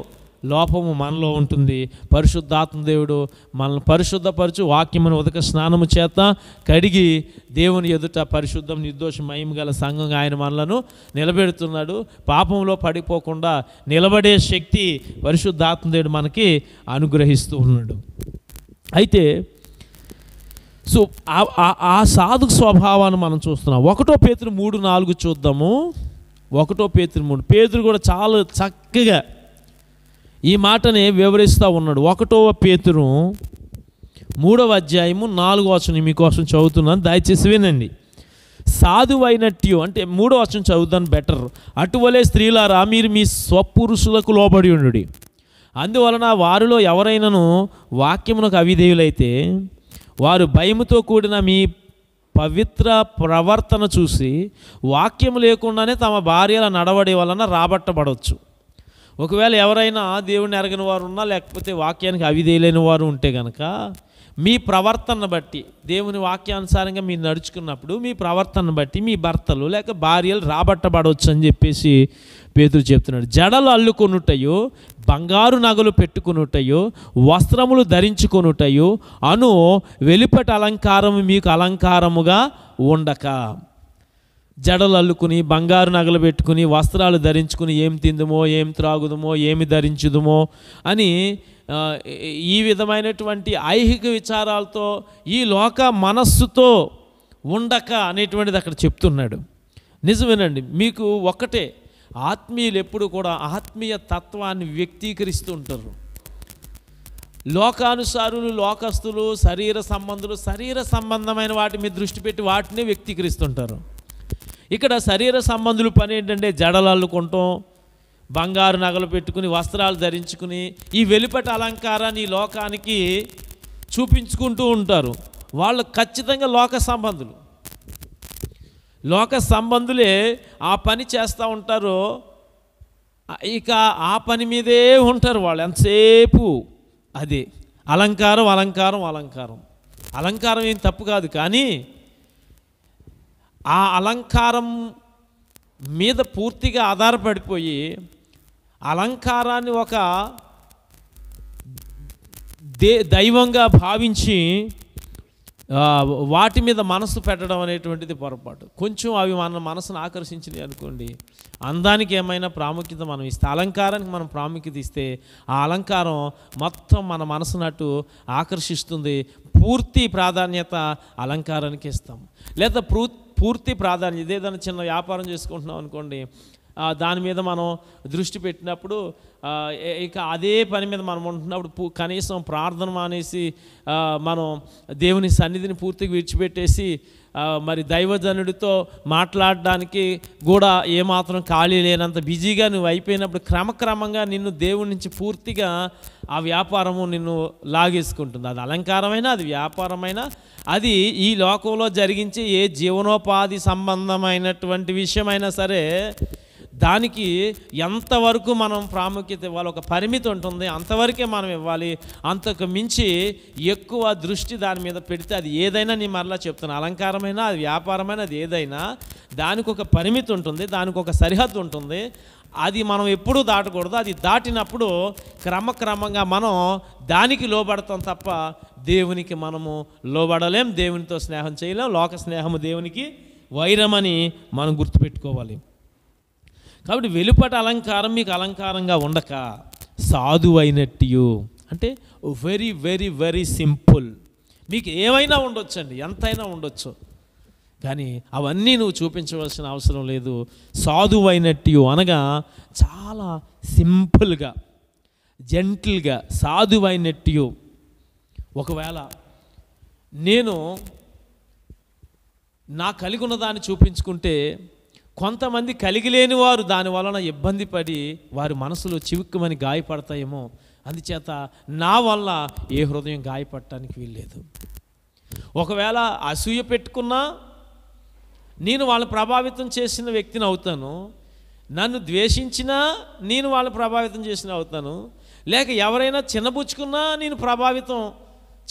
లోపము మనలో ఉంటుంది. పరిశుద్ధాత్మ దేవుడు మనల్ని పరిశుద్ధపరచు వాక్యమును ఉదక స్నానము చేత కడిగి దేవుని ఎదుట పరిశుద్ధం నిర్దోష మహిమ గల సంఘంగా ఆయన మనలను నిలబెడుతున్నాడు. పాపంలో పడిపోకుండా నిలబడే శక్తి పరిశుద్ధాత్మ దేవుడు మనకి అనుగ్రహిస్తూ ఉన్నాడు. అయితే సో ఆ సాధు స్వభావాన్ని మనం చూస్తున్నాం. 1 పేతురు 3:4 చూద్దాము. 1 పేతురు 3. పేతురు కూడా చాలా చక్కగా ఈ మాటని వివరిస్తూ ఉన్నాడు. 1 పేతురు 3:4 మీకోసం చదువుతున్నాను, దయచేసి వినండి. సాధువైనట్టు అంటే 3 చదువుతాను బెటర్. అటువలే స్త్రీలారా మీరు మీ స్వపురుషులకు లోబడి ఉండుడి. అందువలన వారిలో ఎవరైనాను వాక్యమునకు అవిధేయులైతే వారు భయముతో కూడిన మీ పవిత్ర ప్రవర్తన చూసి వాక్యం లేకుండానే తమ భార్యల నడవడి వలన రాబట్టబడవచ్చు. ఒకవేళ ఎవరైనా దేవుని ఎరగని వారు ఉన్నా, లేకపోతే వాక్యానికి అవిధేయులైన వారు ఉంటే కనుక మీ ప్రవర్తన బట్టి, దేవుని వాక్యానుసారంగా మీరు నడుచుకున్నప్పుడు మీ ప్రవర్తన బట్టి మీ భర్తలు లేక భార్యలు రాబట్టబడవచ్చు అని చెప్పేసి పేతురు చెప్తున్నాడు. జడలు అల్లుకొనుటయో, బంగారు నగలు పెట్టుకొనుటయో, వస్త్రములు ధరించుకొనుటయో అను వెలుపటి అలంకారము మీకు అలంకారముగా ఉండక, జడలు అల్లుకుని బంగారు నగలు పెట్టుకుని వస్త్రాలు ధరించుకుని ఏం తిందుమో ఏం త్రాగుదమో ఏమి ధరించుదుమో అని ఈ విధమైనటువంటి ఐహిక విచారాలతో ఈ లోక మనస్సుతో ఉండక అనేటువంటిది అక్కడ చెప్తున్నాడు. నిజమేనండి. మీకు ఒక్కటే, ఆత్మీయులు ఎప్పుడు కూడా ఆత్మీయ తత్వాన్ని వ్యక్తీకరిస్తూ ఉంటారు. లోకానుసారులు, లోకస్తులు, శరీర సంబంధులు శరీర సంబంధమైన వాటి మీద దృష్టి పెట్టి వాటిని వ్యక్తీకరిస్తుంటారు. ఇక్కడ శరీర సంబంధుల పని ఏంటంటే జడలు అల్లుకుంటాం, బంగారు నగలు పెట్టుకుని వస్త్రాలు ధరించుకుని ఈ వెలుపటి అలంకారాన్ని ఈ లోకానికి చూపించుకుంటూ ఉంటారు. వాళ్ళు ఖచ్చితంగా లోక సంబంధులే ఆ పని చేస్తూ ఉంటారు. ఇక ఆ పని మీదే ఉంటారు వాళ్ళు ఎంతసేపు. అదే అలంకారం అలంకారం అలంకారం అలంకారం ఏం తప్పు కాదు, కానీ ఆ అలంకారం మీద పూర్తిగా ఆధారపడిపోయి అలంకారాన్ని ఒక దైవంగా భావించి వాటి మీద మనసు పెట్టడం అనేటువంటిది పొరపాటు. కొంచెం అవి మన మనసును ఆకర్షించినాయి అనుకోండి, అందానికి ఏమైనా ప్రాముఖ్యత మనం ఇస్తే, అలంకారానికి మనం ప్రాముఖ్యత ఇస్తే ఆ అలంకారం మొత్తం మన మనసునట్టు ఆకర్షిస్తుంది. పూర్తి ప్రాధాన్యత అలంకారానికి ఇస్తాం. లేదా పూర్తి ప్రాధాన్యత, ఏదైనా చిన్న వ్యాపారం చేసుకుంటున్నాం అనుకోండి, దాని మీద మనం దృష్టి పెట్టినప్పుడు ఇక అదే పని మీద మనం ఉంటున్నప్పుడు కనీసం ప్రార్థన మానేసి మనం దేవుని సన్నిధిని పూర్తిగా విడిచిపెట్టేసి మరి దైవజనుడితో మాట్లాడడానికి కూడా ఏమాత్రం ఖాళీ లేనంత బిజీగా నువ్వు అయిపోయినప్పుడు క్రమక్రమంగా నిన్ను దేవుడి నుంచి పూర్తిగా ఆ వ్యాపారము నిన్ను లాగేసుకుంటుంది. అది అలంకారమైనా, అది వ్యాపారమైనా, అది ఈ లోకంలో జరిగించే ఏ జీవనోపాధి సంబంధమైనటువంటి విషయమైనా సరే దానికి ఎంతవరకు మనం ప్రాముఖ్యత ఇవ్వాలి, ఒక పరిమితి ఉంటుంది, అంతవరకే మనం ఇవ్వాలి. అంతకు మించి ఎక్కువ దృష్టి దాని మీద పెడితే అది ఏదైనా, నీ మరలా చెప్తున్నా, అలంకారమైనా అది వ్యాపారమైనా అది ఏదైనా దానికి ఒక పరిమితి ఉంటుంది, దానికి ఒక సరిహద్దు ఉంటుంది. అది మనం ఎప్పుడూ దాటకూడదు. అది దాటినప్పుడు క్రమక్రమంగా మనం దానికి లోబడతాం తప్ప దేవునికి మనము లోబడలేం, దేవునితో స్నేహం చేయలేం. లోక స్నేహము దేవునికి వైరమని మనం గుర్తుపెట్టుకోవాలి. కాబట్టి వెలుపటి అలంకారం మీకు అలంకారంగా ఉండక సాధువైనట్టు అంటే వెరీ వెరీ వెరీ సింపుల్. మీకు ఏమైనా ఉండొచ్చండి, ఎంతైనా ఉండొచ్చు, కానీ అవన్నీ నువ్వు చూపించవలసిన అవసరం లేదు. సాధువైనట్టు అనగా చాలా సింపుల్గా, జెంటిల్గా సాధువైనట్టు. ఒకవేళ నేను నా కలిగి ఉన్న దాన్ని చూపించుకుంటే కొంతమంది కలిగి లేని వారు దాని వలన ఇబ్బంది పడి వారి మనసులో చివుక్కుమని గాయపడతాయేమో, అందుచేత నా వల్ల ఏ హృదయం గాయపడటానికి వీల్లేదు. ఒకవేళ అసూయ పెట్టుకున్నా నేను వాళ్ళని ప్రభావితం చేసిన వ్యక్తిని అవుతాను, నన్ను ద్వేషించినా నేను వాళ్ళని ప్రభావితం చేసిన అవుతాను, లేక ఎవరైనా చిన్నబుచ్చుకున్నా నేను ప్రభావితం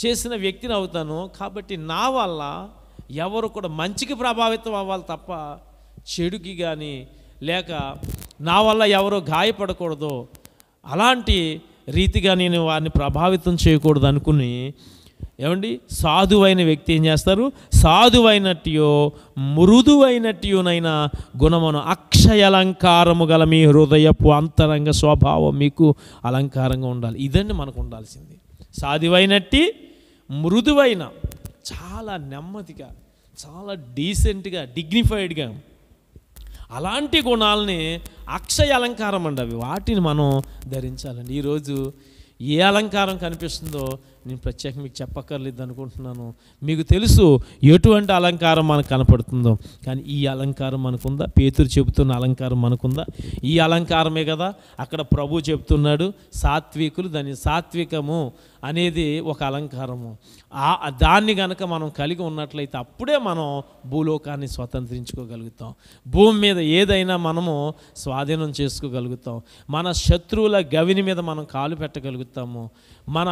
చేసిన వ్యక్తిని అవుతాను. కాబట్టి నా వల్ల ఎవరు కూడా మంచికి ప్రభావితం అవ్వాలి తప్ప చెడుకి కానీ లేక నా వల్ల ఎవరో గాయపడకూడదు, అలాంటి రీతిగా నేను వారిని ప్రభావితం చేయకూడదు అనుకుని ఏమండి సాధువైన వ్యక్తి ఏం చేస్తారు? సాధువైనట్టు మృదువైనట్టునైన గుణమును అక్షయాలంకారము గల మీ హృదయపు అంతరంగ స్వభావం మీకు అలంకారంగా ఉండాలి. ఇదండి మనకు ఉండాల్సింది. సాధువైనట్టి మృదువైన, చాలా నెమ్మదిగా, చాలా డీసెంట్గా, డిగ్నిఫైడ్గా, అలాంటి గుణాలని అక్షయ అలంకారం అండి అవి, వాటిని మనం ధరించాలండి. ఈరోజు ఏ అలంకారం కనిపిస్తుందో నేను ప్రత్యేకంగా మీకు చెప్పక్కర్లేదు అనుకుంటున్నాను. మీకు తెలుసు ఎటువంటి అలంకారం మనకు కనపడుతుందో. కానీ ఈ అలంకారం మనకుందా? పేతురు చెబుతున్న అలంకారం మనకుందా? ఈ అలంకారమే కదా అక్కడ ప్రభు చెప్తున్నాడు, సాత్వికులు, దాని సాత్వికము అనేది ఒక అలంకారము. దాన్ని గనక మనం కలిగి ఉన్నట్లయితే అప్పుడే మనం భూలోకాన్ని స్వతంత్రించుకోగలుగుతాం. భూమి మీద ఏదైనా మనము స్వాధీనం చేసుకోగలుగుతాం. మన శత్రువుల గవిని మీద మనం కాలు పెట్టగలుగుతాము. మన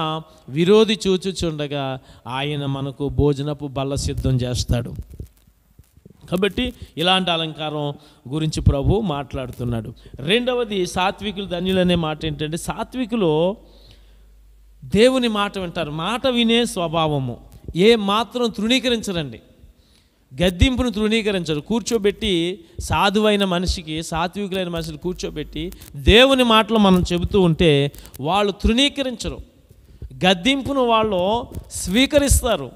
విరోధి చూచుచుండగా ఆయన మనకు భోజనపు బల్ల సిద్ధం చేస్తాడు. కాబట్టి ఇలాంటి అలంకారం గురించి ప్రభు మాట్లాడుతున్నాడు. రెండవది సాత్వికులు ధన్యులనే మాట ఏంటంటే, సాత్వికులు దేవుని మాట వింటారు. మాట వినే స్వభావము, ఏ మాత్రం తృణీకరించరండి, గద్దింపును తృణీకరించరు. కూర్చోబెట్టి సాధువైన మనిషికి, సాత్వికులైన మనిషిని కూర్చోబెట్టి దేవుని మాటలు మనం చెబుతూ ఉంటే వాళ్ళు తృణీకరించరు. గద్దింపును వాళ్ళు స్వీకరిస్తారు,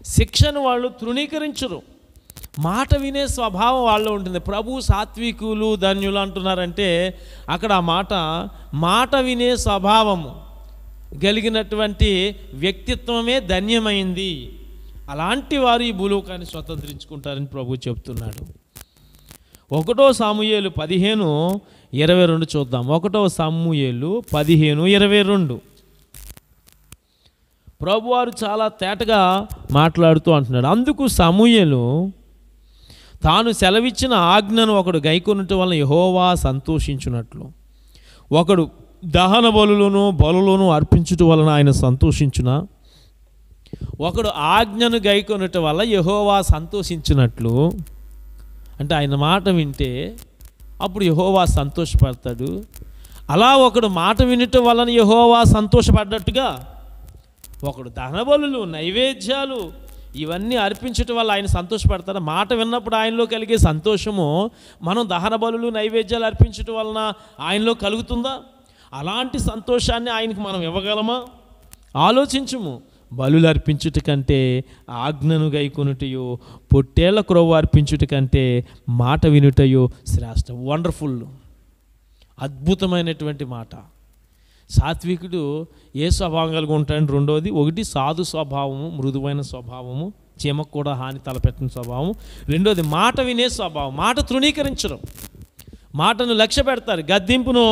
శిక్షను వాళ్ళు తృణీకరించరు. మాట వినే స్వభావం వాళ్ళు ఉంటుంది. ప్రభు సాత్వికులు ధన్యులు అంటున్నారంటే అక్కడ మాట వినే స్వభావము కలిగినటువంటి వ్యక్తిత్వమే ధన్యమైంది. అలాంటి వారు ఈ భూలోకాన్ని స్వతంత్రించుకుంటారని ప్రభు చెప్తున్నాడు. 1 సాముయేలు 15:22 చూద్దాం. 1 సాముయేలు 15:22 ప్రభువారు చాలా తేటగా మాట్లాడుతూ అంటున్నాడు. అందుకు సమూయేలు తాను సెలవిచ్చిన ఆజ్ఞను ఒకడు గైకొనుట వలన యెహోవా సంతోషించున్నట్లు, ఒకడు దహన బలులను అర్పించుట వలన ఆయన సంతోషించునా, ఒకడు ఆజ్ఞను గైకొనుట వల్ల యెహోవా సంతోషించినట్లు, అంటే ఆయన మాట వింటే అప్పుడు యెహోవా సంతోషపడతాడు. అలా ఒకడు మాట వినటం వలన యెహోవా సంతోషపడ్డట్టుగా ఒకడు దహనబలులు, నైవేద్యాలు ఇవన్నీ అర్పించటం వల్ల ఆయన సంతోషపడతాడు. మాట విన్నప్పుడు ఆయనలో కలిగే సంతోషము మనం దహనబలులు, నైవేద్యాలు అర్పించటం వలన ఆయనలో కలుగుతుందా? అలాంటి సంతోషాన్ని ఆయనకు మనం ఇవ్వగలమా? ఆలోచించుము. బలులు అర్పించుట కంటే ఆజ్ఞను గైకొనుటయో, పొట్టేళ్ల క్రొవ్వు అర్పించుట కంటే మాట వినుటయో శ్రేష్టం. వండర్ఫుల్, అద్భుతమైనటువంటి మాట. సాత్వికుడు ఏ స్వభావం కలిగి ఉంటాడని రెండోది, ఒకటి సాధు స్వభావము, మృదువైన స్వభావము, చీమకు కూడా హాని తలపెట్టిన స్వభావం. రెండోది మాట వినే స్వభావం, మాట తృణీకరించడం, మాటను లక్ష్య పెడతారు, గద్దింపును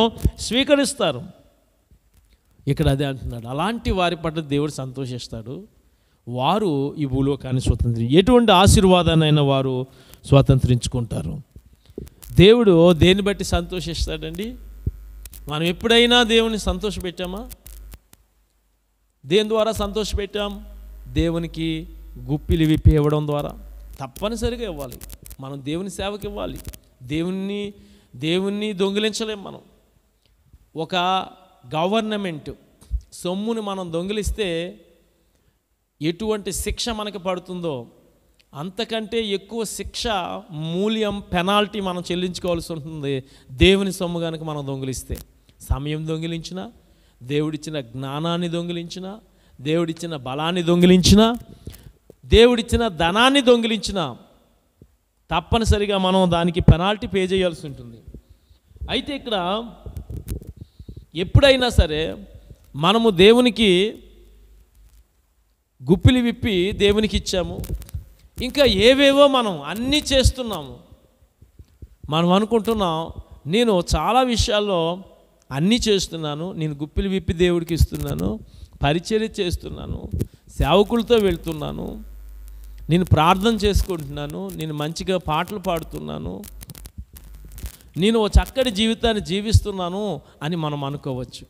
స్వీకరిస్తారు. ఇక్కడ అదే అంటున్నాడు, అలాంటి వారి పట్ల దేవుడు సంతోషిస్తాడు. వారు ఈ భూలోకాన్ని ఎటువంటి ఆశీర్వాదాన్నైనా వారు స్వతంత్రించుకుంటారు. దేవుడు దేన్ని బట్టి సంతోషిస్తాడండి? మనం ఎప్పుడైనా దేవుని సంతోషపెట్టామా? దేని ద్వారా సంతోషపెట్టాం? దేవునికి గుప్పిలి విప్పి ఇవ్వడం ద్వారా. తప్పనిసరిగా ఇవ్వాలి. మనం దేవుని సేవకి ఇవ్వాలి. దేవుణ్ణి దొంగిలించలేం మనం. ఒక గవర్నమెంట్ సొమ్ముని మనం దొంగిలిస్తే ఎటువంటి శిక్ష మనకి పడుతుందో అంతకంటే ఎక్కువ శిక్ష, మూల్యం, పెనాల్టీ మనం చెల్లించుకోవాల్సి ఉంటుంది దేవుని సొమ్ము కనుక మనం దొంగిలిస్తే. సమయం దొంగిలించినా, దేవుడిచ్చిన జ్ఞానాన్ని దొంగిలించినా, దేవుడిచ్చిన బలాన్ని దొంగిలించినా, దేవుడిచ్చిన ధనాన్ని దొంగిలించినా తప్పనిసరిగా మనం దానికి పెనాల్టీ పే చేయాల్సి ఉంటుంది. అయితే ఇక్కడ ఎప్పుడైనా సరే మనము దేవునికి గుప్పిలి విప్పి దేవునికి ఇచ్చాము, ఇంకా ఏవేవో మనం అన్నీ చేస్తున్నాము. మనం అనుకుంటున్నాం నేను చాలా విషయాల్లో అన్నీ చేస్తున్నాను, నేను గుప్పిలి విప్పి దేవుడికి ఇస్తున్నాను, పరిచర్య చేస్తున్నాను, సేవకులతో వెళ్తున్నాను, నేను ప్రార్థన చేసుకుంటున్నాను, నేను మంచిగా పాటలు పాడుతున్నాను, నేను ఓ చక్కటి జీవితాన్ని జీవిస్తున్నాను అని మనం అనుకోవచ్చు.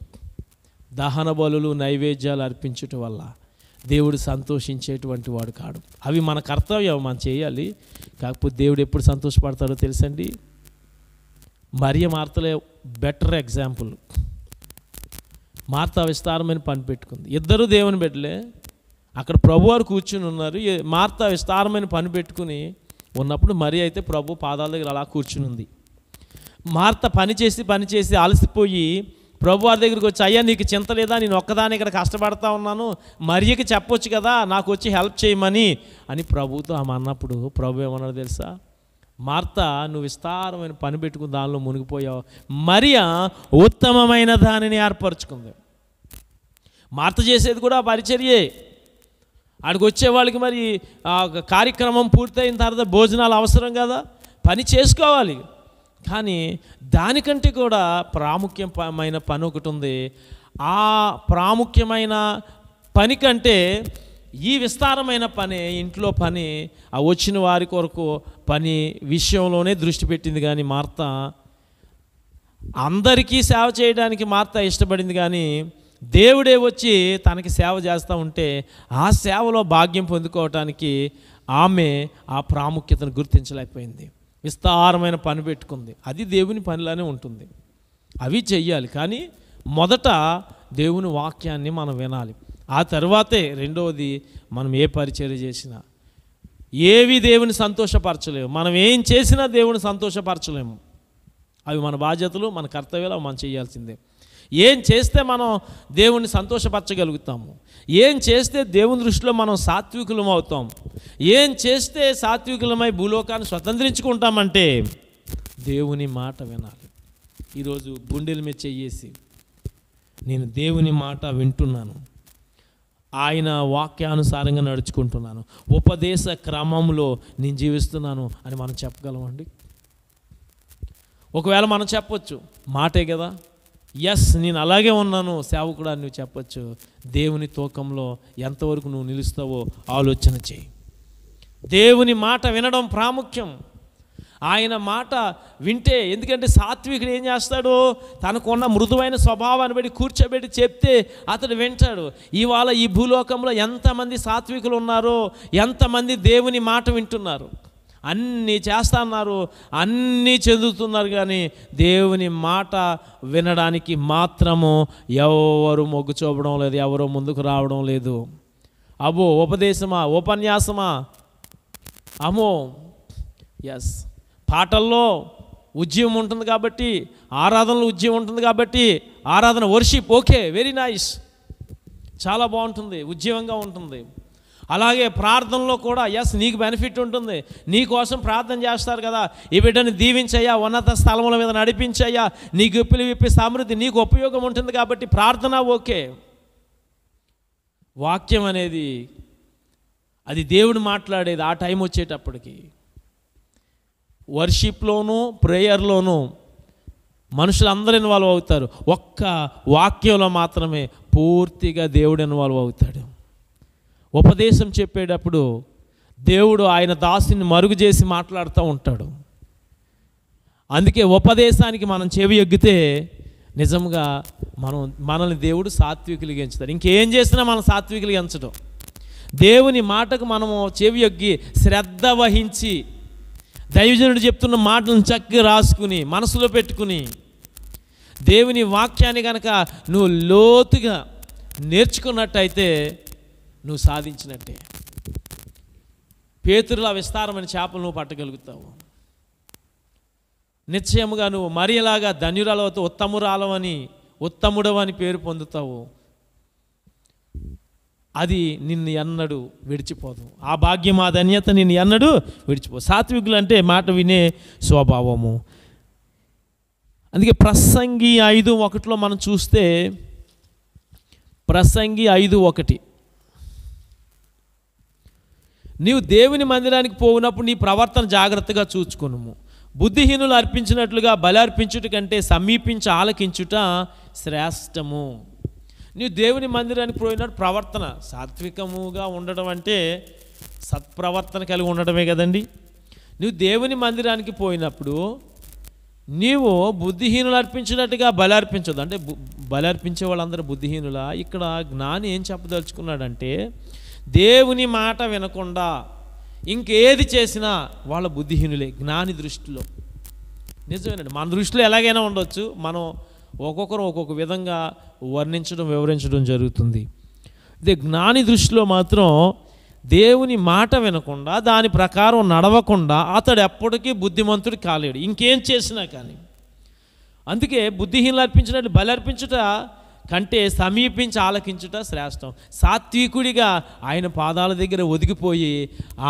దహన బలులు, నైవేద్యాలు అర్పించటం వల్ల దేవుడు సంతోషించేటువంటి వాడు కాడు. అవి మన కర్తవ్యం, మనం చేయాలి. కాకపోతే దేవుడు ఎప్పుడు సంతోషపడతాడో తెలుసండి? మరియ మార్తలే బెటర్ ఎగ్జాంపుల్. మార్త విస్తారమైన పని పెట్టుకుంది. ఇద్దరు దేవుని బిడ్డలే. అక్కడ ప్రభువారు కూర్చుని ఉన్నారు. మార్త విస్తారమైన పని పెట్టుకుని ఉన్నప్పుడు మరి అయితే ప్రభు పాదాల దగ్గర అలా కూర్చుని ఉంది. మార్త పని చేసి అలసిపోయి ప్రభువారి దగ్గరికి వచ్చి, అయ్యా నీకు చింత లేదా, నేను ఒక్కదాని ఇక్కడ కష్టపడతా ఉన్నాను, మరియకి చెప్పొచ్చు కదా నాకు వచ్చి హెల్ప్ చేయమని అని ప్రభుతో ఆమె అన్నప్పుడు ప్రభు ఏమన్నాడు తెలుసా? మార్త, నువ్వు విస్తారమైన పని పెట్టుకుని దానిలో మునిగిపోయావు, మరియ ఉత్తమమైన దానిని ఏర్పరచుకుంది. మార్త చేసేది కూడా పరిచర్యే. ఆడికి వచ్చే వాళ్ళకి మరి కార్యక్రమం పూర్తయిన తర్వాత భోజనాలు అవసరం కదా, పని చేసుకోవాలి. కానీ దానికంటే కూడా ప్రాముఖ్యమైన పని ఒకటి ఉంది. ఆ ప్రాముఖ్యమైన పని కంటే ఈ విస్తారమైన పని, ఇంట్లో పని, ఆ వచ్చిన వారి కొరకు పని విషయంలోనే దృష్టి పెట్టింది. కానీ మార్త అందరికీ సేవ చేయడానికి మార్త ఇష్టపడింది. కానీ దేవుడే వచ్చి తనకి సేవ చేస్తూ ఉంటే ఆ సేవలో భాగ్యం పొందుకోవటానికి ఆమె ఆ ప్రాముఖ్యతను గుర్తించలేకపోయింది. విస్తారమైన పని పెట్టుకుంది. అది దేవుని పనిలానే ఉంటుంది, అవి చెయ్యాలి. కానీ మొదట దేవుని వాక్యాన్ని మనం వినాలి. ఆ తర్వాతే రెండవది, మనం ఏ పరిచర్య చేసినా ఏవి దేవుని సంతోషపరచలేము. మనం ఏం చేసినా దేవుని సంతోషపరచలేము. అవి మన బాధ్యతలు, మన కర్తవ్యాలు, మనం చేయాల్సిందే. ఏం చేస్తే మనం దేవుణ్ణి సంతోషపరచగలుగుతాము, ఏం చేస్తే దేవుని దృష్టిలో మనం సాత్వికులం అవుతాం, ఏం చేస్తే సాత్వికులమై భూలోకాన్ని స్వతంత్రించుకుంటామంటే దేవుని మాట వినాలి. ఈరోజు గుండెల మీద చెయ్యేసి నేను దేవుని మాట వింటున్నాను, ఆయన వాక్యానుసారంగా నడుచుకుంటున్నాను, ఉపదేశ క్రమంలో నేను జీవిస్తున్నాను అని మనం చెప్పగలమండి? ఒకవేళ మనం చెప్పొచ్చు, మాటే కదా, ఎస్ నేను అలాగే ఉన్నాను సేవకుడా అని నువ్వు చెప్పొచ్చు. దేవుని తూకంలో ఎంతవరకు నువ్వు నిలుస్తావో ఆలోచన చేయి. దేవుని మాట వినడం ప్రాముఖ్యం. ఆయన మాట వింటే, ఎందుకంటే సాత్వికుడు ఏం చేస్తాడు, తనకున్న మృదువైన స్వభావాన్ని బట్టి కూర్చోబెట్టి చెప్తే అతడు వింటాడు. ఇవాళ ఈ భూలోకంలో ఎంతమంది సాత్వికులు ఉన్నారో, ఎంతమంది దేవుని మాట వింటున్నారు, అన్నీ చేస్తున్నారు, అన్నీ చెందుతున్నారు, కానీ దేవుని మాట వినడానికి మాత్రము ఎవరు మొగ్గు చూపడం లేదు, ఎవరు ముందుకు రావడం లేదు. అబ్బో ఉపదేశమా, ఉపన్యాసమా, అమ్మో ఎస్ పాటల్లో ఉద్యమం ఉంటుంది కాబట్టి, ఆరాధనలో ఉద్యమం ఉంటుంది కాబట్టి, ఆరాధన వర్షిప్ ఓకే, వెరీ నైస్, చాలా బాగుంటుంది, ఉద్యమంగా ఉంటుంది. అలాగే ప్రార్థనలో కూడా ఎస్ నీకు బెనిఫిట్ ఉంటుంది, నీ కోసం ప్రార్థన చేస్తారు కదా, ఈ బిడ్డని దీవించయ్యా, ఉన్నత స్థలముల మీద నడిపించయ్యా, నీ గుప్పిలి విప్పి సమృద్ధి, నీకు ఉపయోగం ఉంటుంది కాబట్టి ప్రార్థన ఓకే. వాక్యం అనేది అది దేవుడు మాట్లాడేది. ఆ టైం వచ్చేటప్పటికి వర్షిప్లోనూ ప్రేయర్లోనూ మనుషులందరూ ఇన్వాల్వ్ అవుతారు, ఒక్క వాక్యంలో మాత్రమే పూర్తిగా దేవుడు ఇన్వాల్వ్ అవుతాడు. ఉపదేశం చెప్పేటప్పుడు దేవుడు ఆయన దాసుని మరుగు చేసి మాట్లాడుతూ ఉంటాడు. అందుకే ఉపదేశానికి మనం చెవి ఎగ్గితే నిజంగా మనల్ని దేవుడు సాత్వికులుగా ఎంచుతాడు. ఇంకేం చేసినా మనం సాత్వికులుగా ఎంచడం. దేవుని మాటకు మనము చెవి ఎగ్గి శ్రద్ధ వహించి దైవజనుడు చెప్తున్న మాటలను చక్కగా రాసుకుని మనసులో పెట్టుకుని దేవుని వాక్యాన్ని కనుక నువ్వు లోతుగా నేర్చుకున్నట్టయితే నువ్వు సాధించినట్టే. పేతురులా విస్తారమైన చేపలు నువ్వు పట్టగలుగుతావు. నిశ్చయముగా నువ్వు మరియలాగా ధన్యురాలవుతూ ఉత్తమురాలవని, ఉత్తముడవని పేరు పొందుతావు. అది నిన్ను ఎన్నడూ విడిచిపోదు. ఆ భాగ్యం, ఆ ధన్యత నిన్ను ఎన్నడూ విడిచిపోదు. సాత్వికులు అంటే మాట వినే స్వభావము. అందుకే ప్రసంగి 5:1 మనం చూస్తే, ప్రసంగి 5:1, నీవు దేవుని మందిరానికి పోయినప్పుడు నీ ప్రవర్తన జాగ్రత్తగా చూచుకొనుము. బుద్ధిహీనులు అర్పించినట్లుగా బలి అర్పించుట కంటే సమీపించి ఆలకించుట శ్రేష్టము. నీవు దేవుని మందిరానికి పోయినప్పుడు ప్రవర్తన సాత్వికముగా ఉండడం అంటే సత్ప్రవర్తన కలిగి ఉండడమే కదండి. నువ్వు దేవుని మందిరానికి పోయినప్పుడు నీవు బుద్ధిహీనులు అర్పించినట్టుగా బలి అర్పించదు. అంటే బలి అర్పించే వాళ్ళందరూ బుద్ధిహీనులా? ఇక్కడ జ్ఞాని ఏం చెప్పదలుచుకున్నాడంటే, దేవుని మాట వినకుండా ఇంకేది చేసినా వాళ్ళ బుద్ధిహీనులే జ్ఞాని దృష్టిలో. నిజమేనండి. మన దృష్టిలో ఎలాగైనా ఉండొచ్చు, మనం ఒక్కొక్కరు ఒక్కొక్క విధంగా వర్ణించడం వివరించడం జరుగుతుంది. ఇదే జ్ఞాని దృష్టిలో మాత్రం దేవుని మాట వినకుండా దాని ప్రకారం నడవకుండా అతడు ఎప్పటికీ బుద్ధిమంతుడు కాలేడు, ఇంకేం చేసినా కానీ. అందుకే బుద్ధిహీనులు అర్పించినట్లు బలి అర్పించుట కంటే సమీపించి ఆలకించుట శ్రేష్టం. సాత్వికుడిగా ఆయన పాదాల దగ్గర ఒదిగిపోయి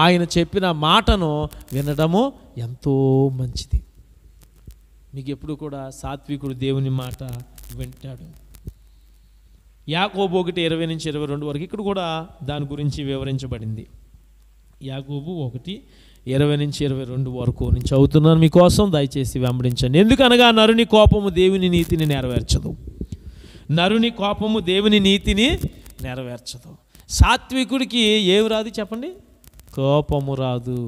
ఆయన చెప్పిన మాటను వినడము ఎంతో మంచిది. మీకు ఎప్పుడు కూడా సాత్వికుడు దేవుని మాట వింటాడు. యాకోబు 1:20-22 వరకు ఇక్కడ కూడా దాని గురించి వివరించబడింది. యాకోబు 1:20-22 వరకు నేను చదువుతున్నాను మీకోసం, దయచేసి వెంబడించండి. ఎందుకనగా నరుని కోపము దేవుని నీతిని నెరవేర్చదు. నరుని కోపము దేవుని నీతిని నెరవేర్చదు. సాత్వికుడికి ఏమి రాదు చెప్పండి? కోపము రాదు.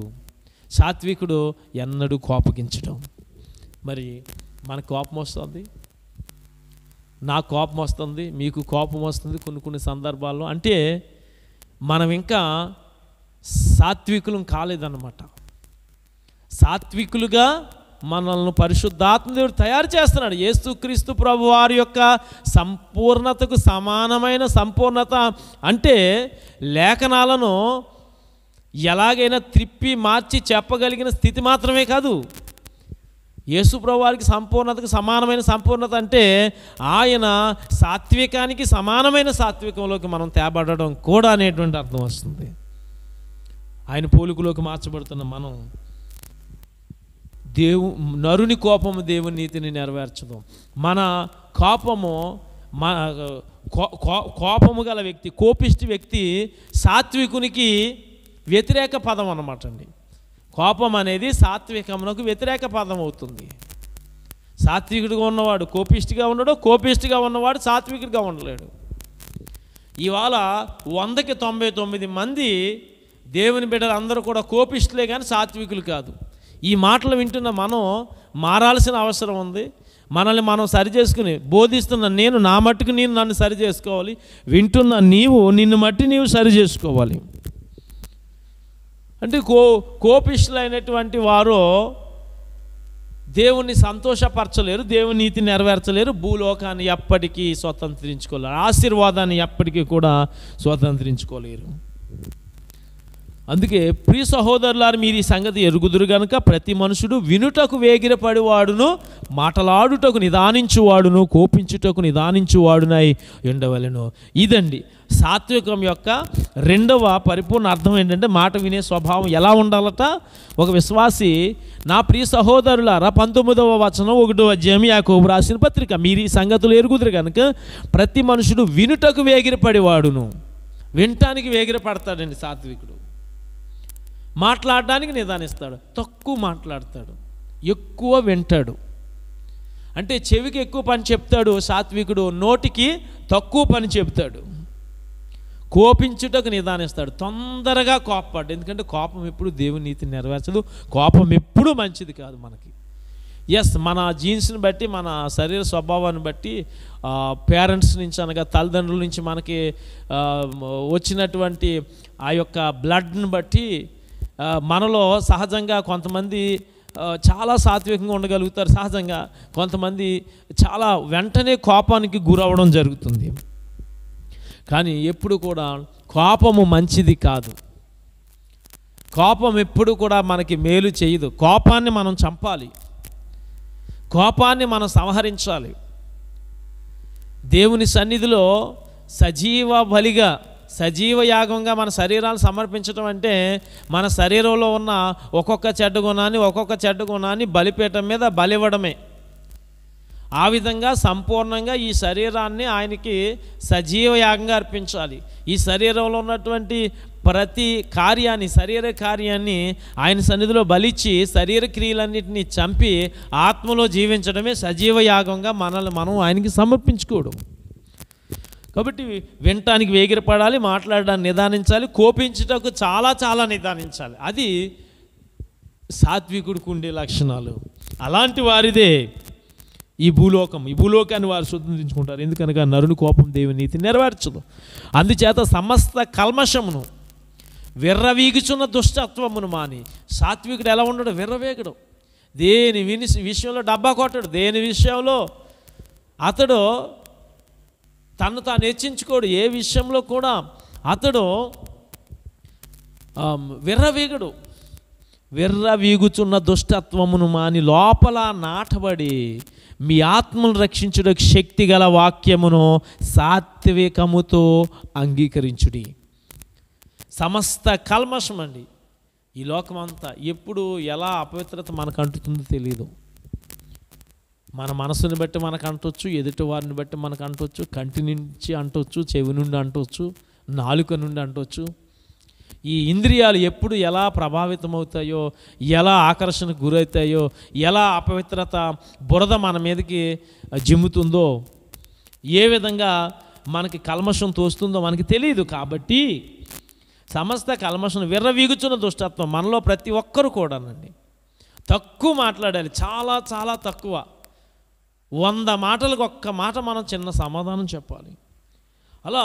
సాత్వికుడు ఎన్నడూ కోపగించడం. మరి మన కోపం వస్తుంది, నా కోపం వస్తుంది, మీకు కోపం వస్తుంది కొన్ని సందర్భాల్లో. అంటే మనం ఇంకా సాత్వికులం కాలేదన్నమాట. సాత్వికులుగా మనల్ని పరిశుద్ధాత్మ దేవుడు తయారు చేస్తున్నాడు. యేసుక్రీస్తు ప్రభు వారి యొక్క సంపూర్ణతకు సమానమైన సంపూర్ణత అంటే లేఖనాలను ఎలాగైనా త్రిప్పి మార్చి చెప్పగలిగిన స్థితి మాత్రమే కాదు. యేసు ప్రభు వారికి సంపూర్ణతకు సమానమైన సంపూర్ణత అంటే ఆయన సాత్వికానికి సమానమైన సాత్వికంలోకి మనం తేబడడం కూడా అనేటువంటి అర్థం వస్తుంది. ఆయన పోలికలోకి మార్చబడుతున్న మనం నరుని కోపము దేవుని నీతిని నెరవేర్చదు. మన కోపము కోపము గల వ్యక్తి, కోపిష్టి వ్యక్తి సాత్వికునికి వ్యతిరేక పదం అన్నమాట అండి. కోపం అనేది సాత్వికమునకు వ్యతిరేక పదం అవుతుంది. సాత్వికుడిగా ఉన్నవాడు కోపిష్టిగా ఉండడు, కోపిష్టిగా ఉన్నవాడు సాత్వికుడిగా ఉండలేడు. ఇవాళ 100కి 99 మంది దేవుని బిడ్డలు అందరూ కూడా కోపిష్టులే కానీ సాత్వికులు కాదు. ఈ మాటలు వింటున్న మనం మారాల్సిన అవసరం ఉంది. మనల్ని మనం సరి చేసుకుని, బోధిస్తున్న నేను నా మట్టుకు నేను నన్ను సరి చేసుకోవాలి, వింటున్న నీవు నిన్ను మట్టి నీవు సరి చేసుకోవాలి. అంటే కోపిష్ఠులైనటువంటి వారు దేవుణ్ణి సంతోషపరచలేరు, దేవుని నీతి నెరవేర్చలేరు, భూలోకాన్ని ఎప్పటికీ స్వతంత్రించుకోలేరు, ఆశీర్వాదాన్ని ఎప్పటికీ కూడా స్వతంత్రించుకోలేరు. అందుకే ప్రియ సహోదరులారు, మీరు ఈ సంగతి ఎరుగుదురు గనుక ప్రతి మనుషుడు వినుటకు వేగిరపడివాడును, మాటలాడుటకు నిదానించువాడును, కోపించుటకు నిదానించువాడునై ఉండవలెను. ఇదండి సాత్వికం యొక్క రెండవ పరిపూర్ణ అర్థం. ఏంటంటే మాట వినే స్వభావం ఎలా ఉండాలట? ఒక విశ్వాసి, నా ప్రియ సహోదరులారా 19వ వచనం 1వ అధ్యాయం యాకోబు రాసిన పత్రిక, మీరు ఈ సంగతులు ఎరుగుదురు కనుక ప్రతి మనుషుడు వినుటకు వేగిరపడివాడును. వినటానికి వేగిరపడతాడండి సాత్వికుడు. మాట్లాడడానికి నిదానిస్తాడు, తక్కువ మాట్లాడతాడు, ఎక్కువ వింటాడు. అంటే చెవికి ఎక్కువ పని చెప్తాడు సాత్వికుడు, నోటికి తక్కువ పని చెప్తాడు. కోపించుటకు నిదానిస్తాడు, తొందరగా కోపపడ్డు. ఎందుకంటే కోపం ఎప్పుడు దేవుని నీతిని నెరవేర్చదు, కోపం ఎప్పుడు మంచిది కాదు మనకి. మన జీన్స్ని బట్టి, మన శరీర స్వభావాన్ని బట్టి, పేరెంట్స్ నుంచి అనగా తల్లిదండ్రుల నుంచి మనకి వచ్చినటువంటి ఆ యొక్క బ్లడ్ని బట్టి మనలో సహజంగా కొంతమంది చాలా సాత్వికంగా ఉండగలుగుతారు. సహజంగా కొంతమంది చాలా వెంటనే కోపానికి గురవడం జరుగుతుంది. కానీ ఎప్పుడు కూడా కోపము మంచిది కాదు. కోపం ఎప్పుడు కూడా మనకి మేలు చేయదు. కోపాన్ని మనం చంపాలి, కోపాన్ని మనం సంహరించాలి. దేవుని సన్నిధిలో సజీవ బలిగా, సజీవ యాగంగా మన శరీరాన్ని సమర్పించడం అంటే మన శరీరంలో ఉన్న ఒక్కొక్క చెడ్డ గుణాన్ని బలిపీఠం మీద బలివ్వడమే. ఆ విధంగా సంపూర్ణంగా ఈ శరీరాన్ని ఆయనకి సజీవ యాగంగా అర్పించాలి. ఈ శరీరంలో ఉన్నటువంటి ప్రతి కార్యాన్ని, శరీర కార్యాన్ని ఆయన సన్నిధిలో బలిచ్చి శరీర క్రియలన్నింటినీ చంపి ఆత్మలో జీవించడమే సజీవ యాగంగా మనల్ని మనం ఆయనకి సమర్పించుకోవడం. కాబట్టి వినటానికి వేగిరపడాలి, మాట్లాడడానికి నిదానించాలి, కోపించుటకు చాలా చాలా నిదానించాలి. అది సాత్వికుడికి ఉండే లక్షణాలు. అలాంటి వారిదే ఈ భూలోకాన్ని వారు శుద్ధించుకుంటారు. ఎందుకనగా నరుని కోపం దేవుని నీతి నెరవేర్చదు. అందుచేత సమస్త కల్మషమును, విర్రవీగుచున్న దుష్టత్వమును మాని. సాత్వికుడు ఎలా ఉండడు? విర్రవేగడు. దేని విషయంలో డబ్బా కొట్టడు. దేని విషయంలో అతడు తను తాను హెచ్చించుకోడు. ఏ విషయంలో కూడా అతడు విర్రవీగుడు. విర్రవీగుచున్న దుష్టత్వమును మాని లోపల నాటబడి మీ ఆత్మను రక్షించుటకు శక్తి గల వాక్యమును సాత్వికముతో అంగీకరించుడి. సమస్త కల్మషం అండి ఈ లోకమంతా. ఎప్పుడు ఎలా అపవిత్రత మనకు అంటుతుందో తెలియదు. మన మనసుని బట్టి మనకు అంటొచ్చు, ఎదుటి వారిని బట్టి మనకు అంటొచ్చు, కంటి నుంచి అంటొచ్చు, చెవి నుండి అంటొచ్చు, నాలుక నుండి అంటొచ్చు. ఈ ఇంద్రియాలు ఎప్పుడు ఎలా ప్రభావితమవుతాయో, ఎలా ఆకర్షణకు గురవుతాయో, ఎలా అపవిత్రత బురద మన మీదకి జిమ్ముతుందో, ఏ విధంగా మనకి కల్మషం తోస్తుందో మనకి తెలియదు. కాబట్టి సమస్త కల్మషం విర్రవీగుచున్న దుష్టత్వం మనలో ప్రతి ఒక్కరు కూడానండి తక్కువ మాట్లాడాలి. చాలా చాలా తక్కువ. 100 మాటలకు ఒక్క మాట మనం చిన్న సమాధానం చెప్పాలి. అలా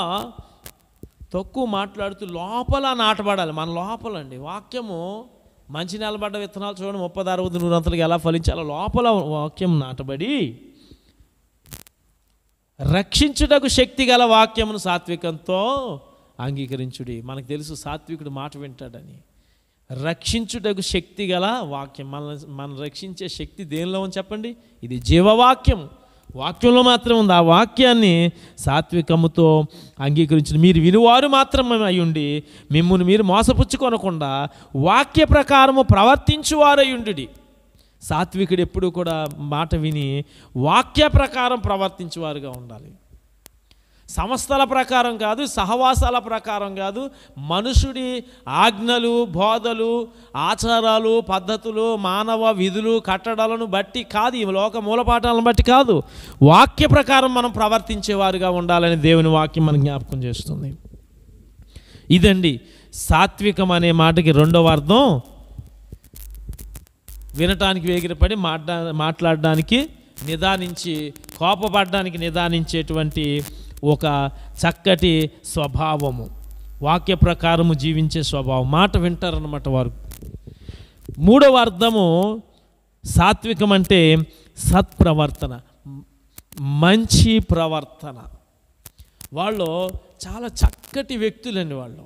తక్కువ మాట్లాడుతూ లోపల నాటబడాలి. మన లోపలండి వాక్యము మంచి నిలబడ్డ విత్తనాలు చూడండి 30, 60, 100 ఎలా ఫలించాలో లోపల వాక్యం నాటబడి రక్షించుటకు శక్తి గల వాక్యమును సాత్వికంతో అంగీకరించుడి. మనకు తెలుసు సాత్వికుడు మాట వింటాడని. రక్షించుటకు శక్తి గల వాక్యం. మనం రక్షించే శక్తి దేనిలో ఉంది చెప్పండి? ఇది జీవవాక్యం. వాక్యంలో మాత్రం ఉంది. ఆ వాక్యాన్ని సాత్వికముతో అంగీకరించిన మీరు వినువారు మాత్రమే అయ్యుండి మిమ్మును మీరు మోసపుచ్చుకొనకుండా వాక్య ప్రకారము ప్రవర్తించువారయ్యుండి. సాత్వికుడు ఎప్పుడు కూడా మాట విని వాక్య ప్రకారం ప్రవర్తించేవారుగా ఉండాలి. సంస్థల ప్రకారం కాదు, సహవాసాల ప్రకారం కాదు, మనుషుడి ఆజ్ఞలు, బోధలు, ఆచారాలు, పద్ధతులు, మానవ విధులు, కట్టడాలను బట్టి కాదు, ఈ లోక మూలపాఠాలను బట్టి కాదు, వాక్య ప్రకారం మనం ప్రవర్తించేవారుగా ఉండాలని దేవుని వాక్యం మనకు జ్ఞాపకం చేస్తుంది. ఇదండి సాత్వికం అనే మాటకి రెండవ అర్థం. వినటానికి వేగిరపడి మాట్లాడడానికి నిదానించి, కోపపడడానికి నిదానించేటువంటి ఒక చక్కటి స్వభావము, వాక్య ప్రకారము జీవించే స్వభావం. మాట వింటారన్నమాట వారు. మూడవ అర్థము సాత్వికం అంటే సత్ప్రవర్తన, మంచి ప్రవర్తన. వాళ్ళు చాలా చక్కటి వ్యక్తులండి. వాళ్ళు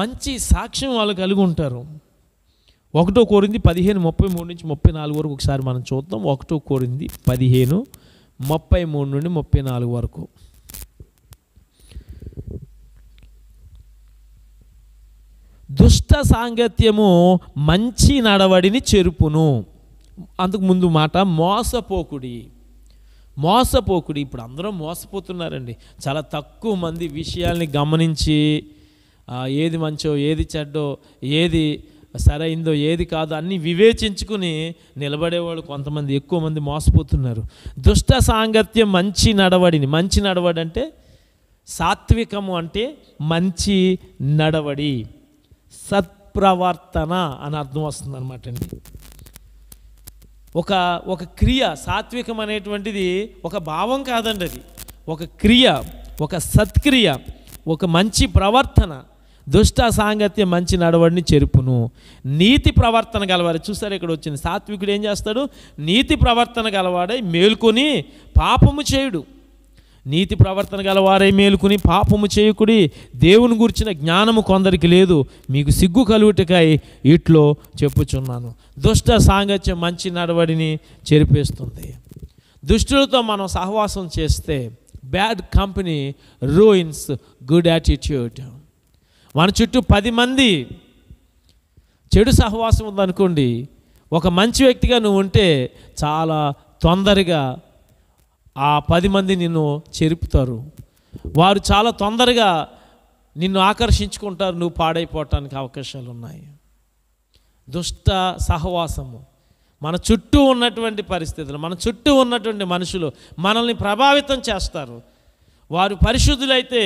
మంచి సాక్ష్యం వాళ్ళు కలిగి ఉంటారు. 1 కొరింథీ 15:33-34 వరకు ఒకసారి మనం చూద్దాం. 1 కొరింథీ 15:33 నుండి 34 వరకు. దుష్ట సాంగత్యము మంచి నడవడిని చెరుపును. అందుకు ముందు మాట మోసపోకుడి. మోసపోకుడి. ఇప్పుడు అందరూ మోసపోతున్నారండి. చాలా తక్కువ మంది విషయాల్ని గమనించి ఏది మంచో, ఏది చెడ్డో, ఏది సరైందో, ఏది కాదు అన్నీ వివేచించుకుని నిలబడేవాళ్ళు కొంతమంది, ఎక్కువ మంది మోసపోతున్నారు. దుష్ట సాంగత్యం మంచి నడవడిని. మంచి నడవడి అంటే సాత్వికము అంటే మంచి నడవడి, సత్ప్రవర్తన అని అర్థం వస్తుంది అనమాట అండి. ఒక క్రియ. సాత్వికం అనేటువంటిది ఒక భావం కాదండి, అది ఒక క్రియ, ఒక సత్క్రియ, ఒక మంచి ప్రవర్తన. దుష్ట సాంగత్యం మంచి నడవడిని చెరుపును. నీతి ప్రవర్తన గలవాడు. చూస్తారు ఇక్కడ వచ్చింది. సాత్వికుడు ఏం చేస్తాడు? నీతి ప్రవర్తన గలవాడై మేల్కొని పాపము చేయుడు. నీతి ప్రవర్తన గలవారై మేలుకుని పాపము చేయకుడి. దేవుని గురించిన జ్ఞానము కొందరికి లేదు, మీకు సిగ్గు కలుగుటకై ఇట్లో చెప్పుచున్నాను. దుష్ట సాంగత్యం మంచి నడవడిని చెరిపేస్తుంది. దుష్టులతో మనం సహవాసం చేస్తే bad company ruins good attitude. మన చుట్టూ 10 మంది చెడు సహవాసం ఉందనుకోండి, ఒక మంచి వ్యక్తిగా నువ్వు ఉంటే చాలా తొందరగా ఆ 10 మంది నిన్ను చెరుపుతారు. వారు చాలా తొందరగా నిన్ను ఆకర్షించుకుంటారు. నువ్వు పాడైపోవటానికి అవకాశాలు ఉన్నాయి. దుష్ట సహవాసము, మన చుట్టూ ఉన్నటువంటి పరిస్థితులు, మన చుట్టూ ఉన్నటువంటి మనుషులు మనల్ని ప్రభావితం చేస్తారు. వారు పరిశుద్ధులైతే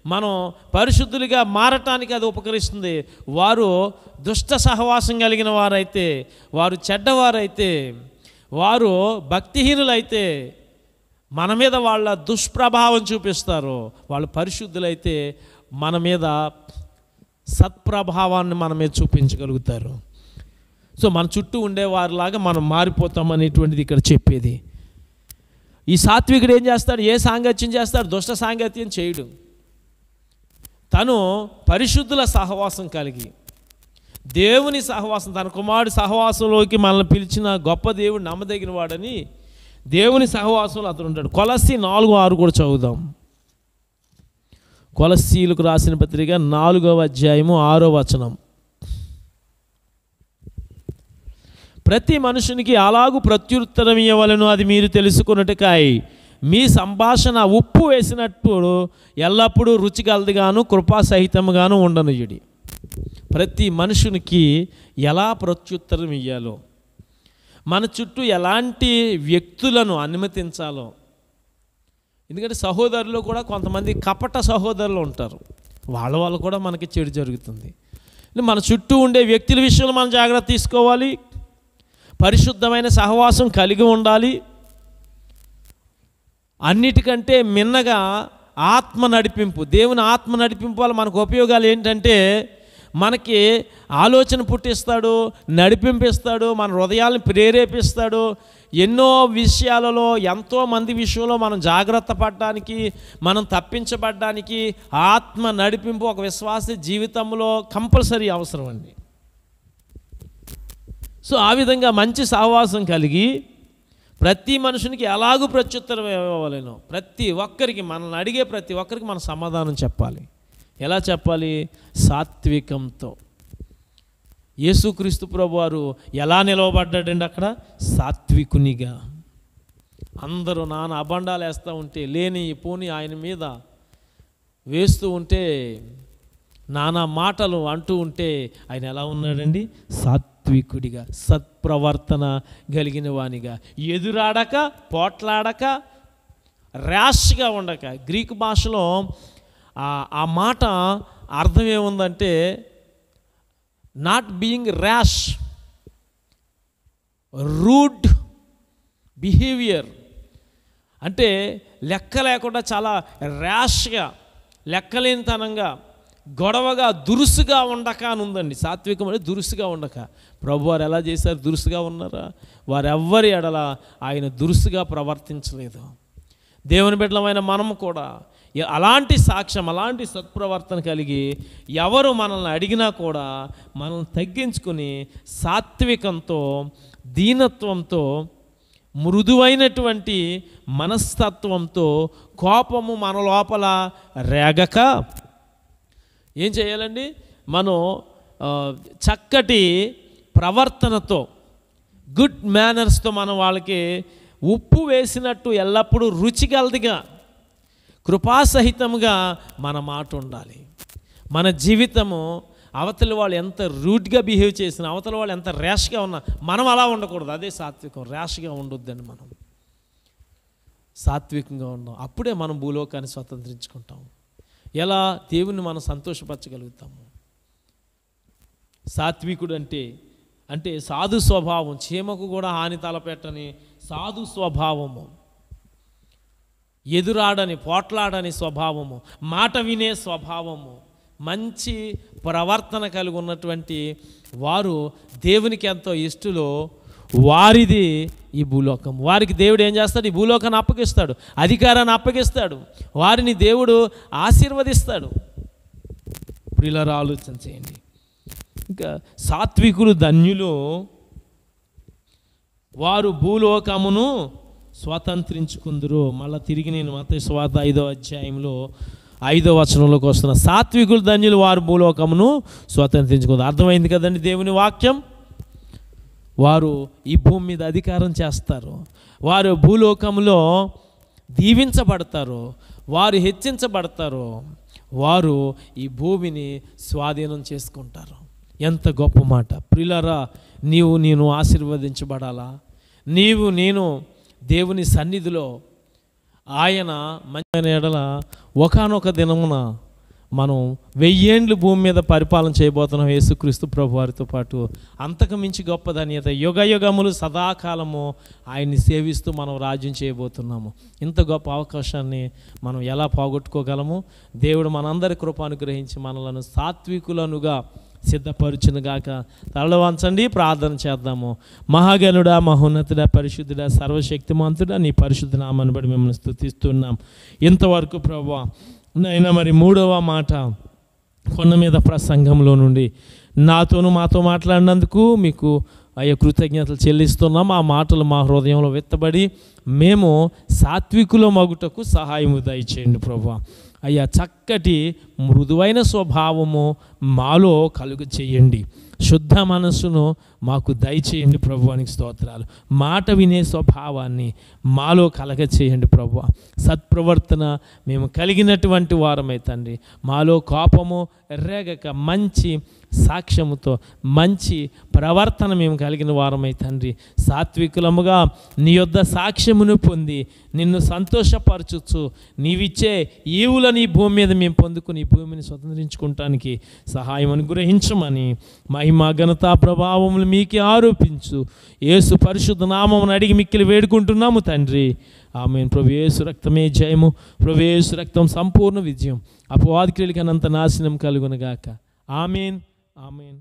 మనం పరిశుద్ధులుగా మారటానికి అది ఉపకరిస్తుంది. వారు దుష్ట సహవాసం కలిగిన వారైతే, వారు చెడ్డవారైతే, వారు భక్తిహీనులైతే మన మీద వాళ్ళ దుష్ప్రభావం చూపిస్తారు. వాళ్ళు పరిశుద్ధులైతే మన మీద సత్ప్రభావాన్ని మన మీద చూపించగలుగుతారు. సో మన చుట్టూ ఉండేవారిలాగా మనం మారిపోతాం అనేటువంటిది ఇక్కడ చెప్పేది. ఈ సాత్వికుడు ఏం చేస్తాడు? ఏ సాంగత్యం చేస్తాడు? దుష్ట సాంగత్యం చేయడు. తను పరిశుద్ధుల సహవాసం కలిగి, దేవుని సహవాసం, తన కుమారుడి సహవాసంలోకి మనల్ని పిలిచిన గొప్ప దేవుడు, నమ్మదగిన వాడని దేవుని సహవాసంలో అతను ఉంటాడు. కొలస్సీ 4:6 కూడా చదువుదాం. కొలస్సీలకు రాసిన పత్రిక 4వ అధ్యాయము 6వ వచనం. ప్రతి మనుషునికి అలాగూ ప్రత్యుత్తరం ఇవ్వవలెను, అది మీరు తెలుసుకొనుటకై మీ సంభాషణ ఉప్పు వేసినట్టు ఎల్లప్పుడూ రుచిగలదిగాను కృపాసహితముగాను ఉండనియుడి. ప్రతి మనుషునికి ఎలా ప్రత్యుత్తరం ఇవ్వాలో, మన చుట్టూ ఎలాంటి వ్యక్తులను అనుమతించాలో. ఎందుకంటే సహోదరులు కూడా కొంతమంది కపట సహోదరులు ఉంటారు, వాళ్ళ కూడా మనకి చెడు జరుగుతుంది. మన చుట్టూ ఉండే వ్యక్తుల విషయంలో మనం జాగ్రత్త తీసుకోవాలి. పరిశుద్ధమైన సహవాసం కలిగి ఉండాలి. అన్నిటికంటే మిన్నగా ఆత్మ నడిపింపు, దేవుని ఆత్మ నడిపింపు వల్ల మనకు ఉపయోగాలు ఏంటంటే, మనకి ఆలోచన పుట్టిస్తాడు, నడిపింపిస్తాడు, మన హృదయాలను ప్రేరేపిస్తాడు. ఎన్నో విషయాలలో, ఎంతోమంది విషయంలో మనం జాగ్రత్త పడడానికి, మనం తప్పించబడ్డానికి ఆత్మ నడిపింపు ఒక విశ్వాస జీవితంలో కంపల్సరీ అవసరం అండి. సో ఆ విధంగా మంచి సహవాసం కలిగి ప్రతి మనుషునికి ఎలాగూ ప్రత్యుత్తరం ఇవ్వలేను, ప్రతి ఒక్కరికి, మనల్ని అడిగే ప్రతి ఒక్కరికి మన సమాధానం చెప్పాలి. ఎలా చెప్పాలి? సాత్వికంతో. యేసుక్రీస్తు ప్రభువారు ఎలా నిలవబడ్డాడండి అక్కడ? సాత్వికునిగా. అందరూ నాన్న అబండాలు వేస్తూ ఉంటే, లేని పోని ఆయన మీద వేస్తూ ఉంటే, నానా మాటలు అంటూ ఉంటే ఆయన ఎలా ఉన్నాడండి? సాత్వికుడిగా, సత్ప్రవర్తన కలిగిన వానిగా, ఎదురాడక, పోట్లాడక, ర్యాష్గా ఉండక. గ్రీకు భాషలో ఆ మాట అర్థం ఏముందంటే, not being rash, rude behaviour. అంటే లెక్క లేకుండా చాలా ర్యాష్గా, లెక్కలేనితనంగా, గొడవగా, దురుసుగా ఉండక అని ఉందండి. సాత్వికం అంటే దురుసుగా ఉండక. ప్రభువారు ఎలా చేశారు? దురుసుగా ఉన్నారా? వారెవ్వరి ఎడల ఆయన దురుసుగా ప్రవర్తించలేదు. దేవుని బిడ్డలమైన మనము కూడా అలాంటి సాక్ష్యం, అలాంటి సత్ప్రవర్తన కలిగి ఎవరు మనల్ని అడిగినా కూడా మనల్ని తగ్గించుకుని సాత్వికంతో, దీనత్వంతో, మృదువైనటువంటి మనస్తత్వంతో, కోపము మన లోపల రేగక ఏం చేయాలండి? మనం చక్కటి ప్రవర్తనతో, గుడ్ మేనర్స్తో మనం వాళ్ళకి ఉప్పు వేసినట్టు ఎల్లప్పుడూ రుచిగలదిగా, కృపాసహితంగా మన మాట ఉండాలి. మన జీవితము అవతలి వాళ్ళు ఎంత రూడ్గా బిహేవ్ చేసినా, అవతలి వాళ్ళు ఎంత ర్యాష్గా ఉన్నా మనం అలా ఉండకూడదు. అదే సాత్వికం. ర్యాష్గా ఉండొద్దండి. మనం సాత్వికంగా ఉన్నాం, అప్పుడే మనం భూలోకాన్ని స్వతంత్రించుకుంటాం. ఎలా? దేవుని మనం సంతోషపరచగలుగుతాము. సాత్వికుడు అంటే సాధు స్వభావం, చీమకు కూడా హాని తలపెట్టని సాధు స్వభావము, ఎదురాడని, పోట్లాడని స్వభావము, మాట వినే స్వభావము, మంచి ప్రవర్తన కలిగి ఉన్నటువంటి వారు దేవునికి ఎంతో ఇష్టలో. వారిది ఈ భూలోకం. వారికి దేవుడు ఏం చేస్తాడు? ఈ భూలోకాన్ని అప్పగిస్తాడు, అధికారాన్ని అప్పగిస్తాడు, వారిని దేవుడు ఆశీర్వదిస్తాడు. ఇప్పుడు ఇలా ఆలోచన చేయండి. ఇంకా సాత్వికులు ధన్యులు, వారు భూలోకమును స్వతంత్రించుకుందరు. మళ్ళీ తిరిగి నేను మత్తయి సువార్త 5వ అధ్యాయంలో 5వ వచనంలోకి వస్తున్నా. సాత్వికులు ధన్యులు, వారు భూలోకమును స్వతంత్రించుకుందరు. అర్థమైంది కదండి దేవుని వాక్యం. వారు ఈ భూమి మీద అధికారం చేస్తారు, వారు భూలోకంలో దీవించబడతారు, వారు హెచ్చించబడతారు, వారు ఈ భూమిని స్వాధీనం చేసుకుంటారు. ఎంత గొప్ప మాట ప్రియులారా. నేను ఆశీర్వదించబడాలా? నేను దేవుని సన్నిధిలో ఆయన మంచి ఎడల ఒకానొక దినమున మనం 1000 ఏండ్లు భూమి మీద పరిపాలన చేయబోతున్నాం యేసుక్రీస్తు ప్రభు వారితో పాటు. అంతకు మించి గొప్ప ధన్యత. యుగ యుగములు సదాకాలము ఆయన్ని సేవిస్తూ మనం రాజ్యం చేయబోతున్నాము. ఇంత గొప్ప అవకాశాన్ని మనం ఎలా పోగొట్టుకోగలము? దేవుడు మనందరి కృప అనుగ్రహించి మనలను సాత్వికులనుగా, సిద్ధపరుచునుగాక. తలలు వంచండి, ప్రార్థన చేద్దాము. మహాగణుడా, మహోన్నతుడా, పరిశుద్ధుడా, సర్వశక్తిమంతుడా, నీ పరిశుద్ధ నామాన్ని బట్టి మిమ్మల్ని స్తుతిస్తున్నాం. ఇంతవరకు ప్రభువా నైనా మరి 3వ మాట కొండ మీద ప్రసంగంలో నుండి నాతోనూ మాతో మాట్లాడినందుకు మీకు అయ్యా కృతజ్ఞతలు చెల్లిస్తున్నాం. ఆ మాటలు మా హృదయంలో విత్తబడి మేము సాత్వికుల మగుటకు సహాయము దయచేయండి ప్రభువా. అయ్యా చక్కటి మృదువైన స్వభావము మాలో కలుగు చేయండి. శుద్ధ మనస్సును మాకు దయచేయండి ప్రభువానికి స్తోత్రాలు. మాట వినే స్వభావాన్ని మాలో కలగ చేయండి ప్రభువా. సత్ప్రవర్తన మేము కలిగినటువంటి వారమై తండ్రి, మాలో కోపము రేగక మంచి సాక్ష్యముతో మంచి ప్రవర్తన మేము కలిగిన వారమై తండ్రి, సాత్వికులముగా నీ యొద్ద సాక్ష్యమును పొంది నిన్ను సంతోషపరచుచు నీవిచ్చే ఈవులను ఈ భూమి మీద మేము పొందుకుని ఈ భూమిని స్వతంత్రించుకుంటానికి సహాయం అనుగ్రహించమని మహిమ ఘనతా ప్రభావములు మీకే ఆరోపించు యేసు పరిశుద్ధ నామమును అడిగి మిక్కిలి వేడుకుంటున్నాము తండ్రి. ఆమేన్. ప్రభు యేసు రక్తమే జయము, ప్రభు యేసు రక్తం సంపూర్ణ విజయం, అపవాది క్రియలకి అనంత నాశనం కలుగునుగాక. ఆమేన్, ఆమేన్.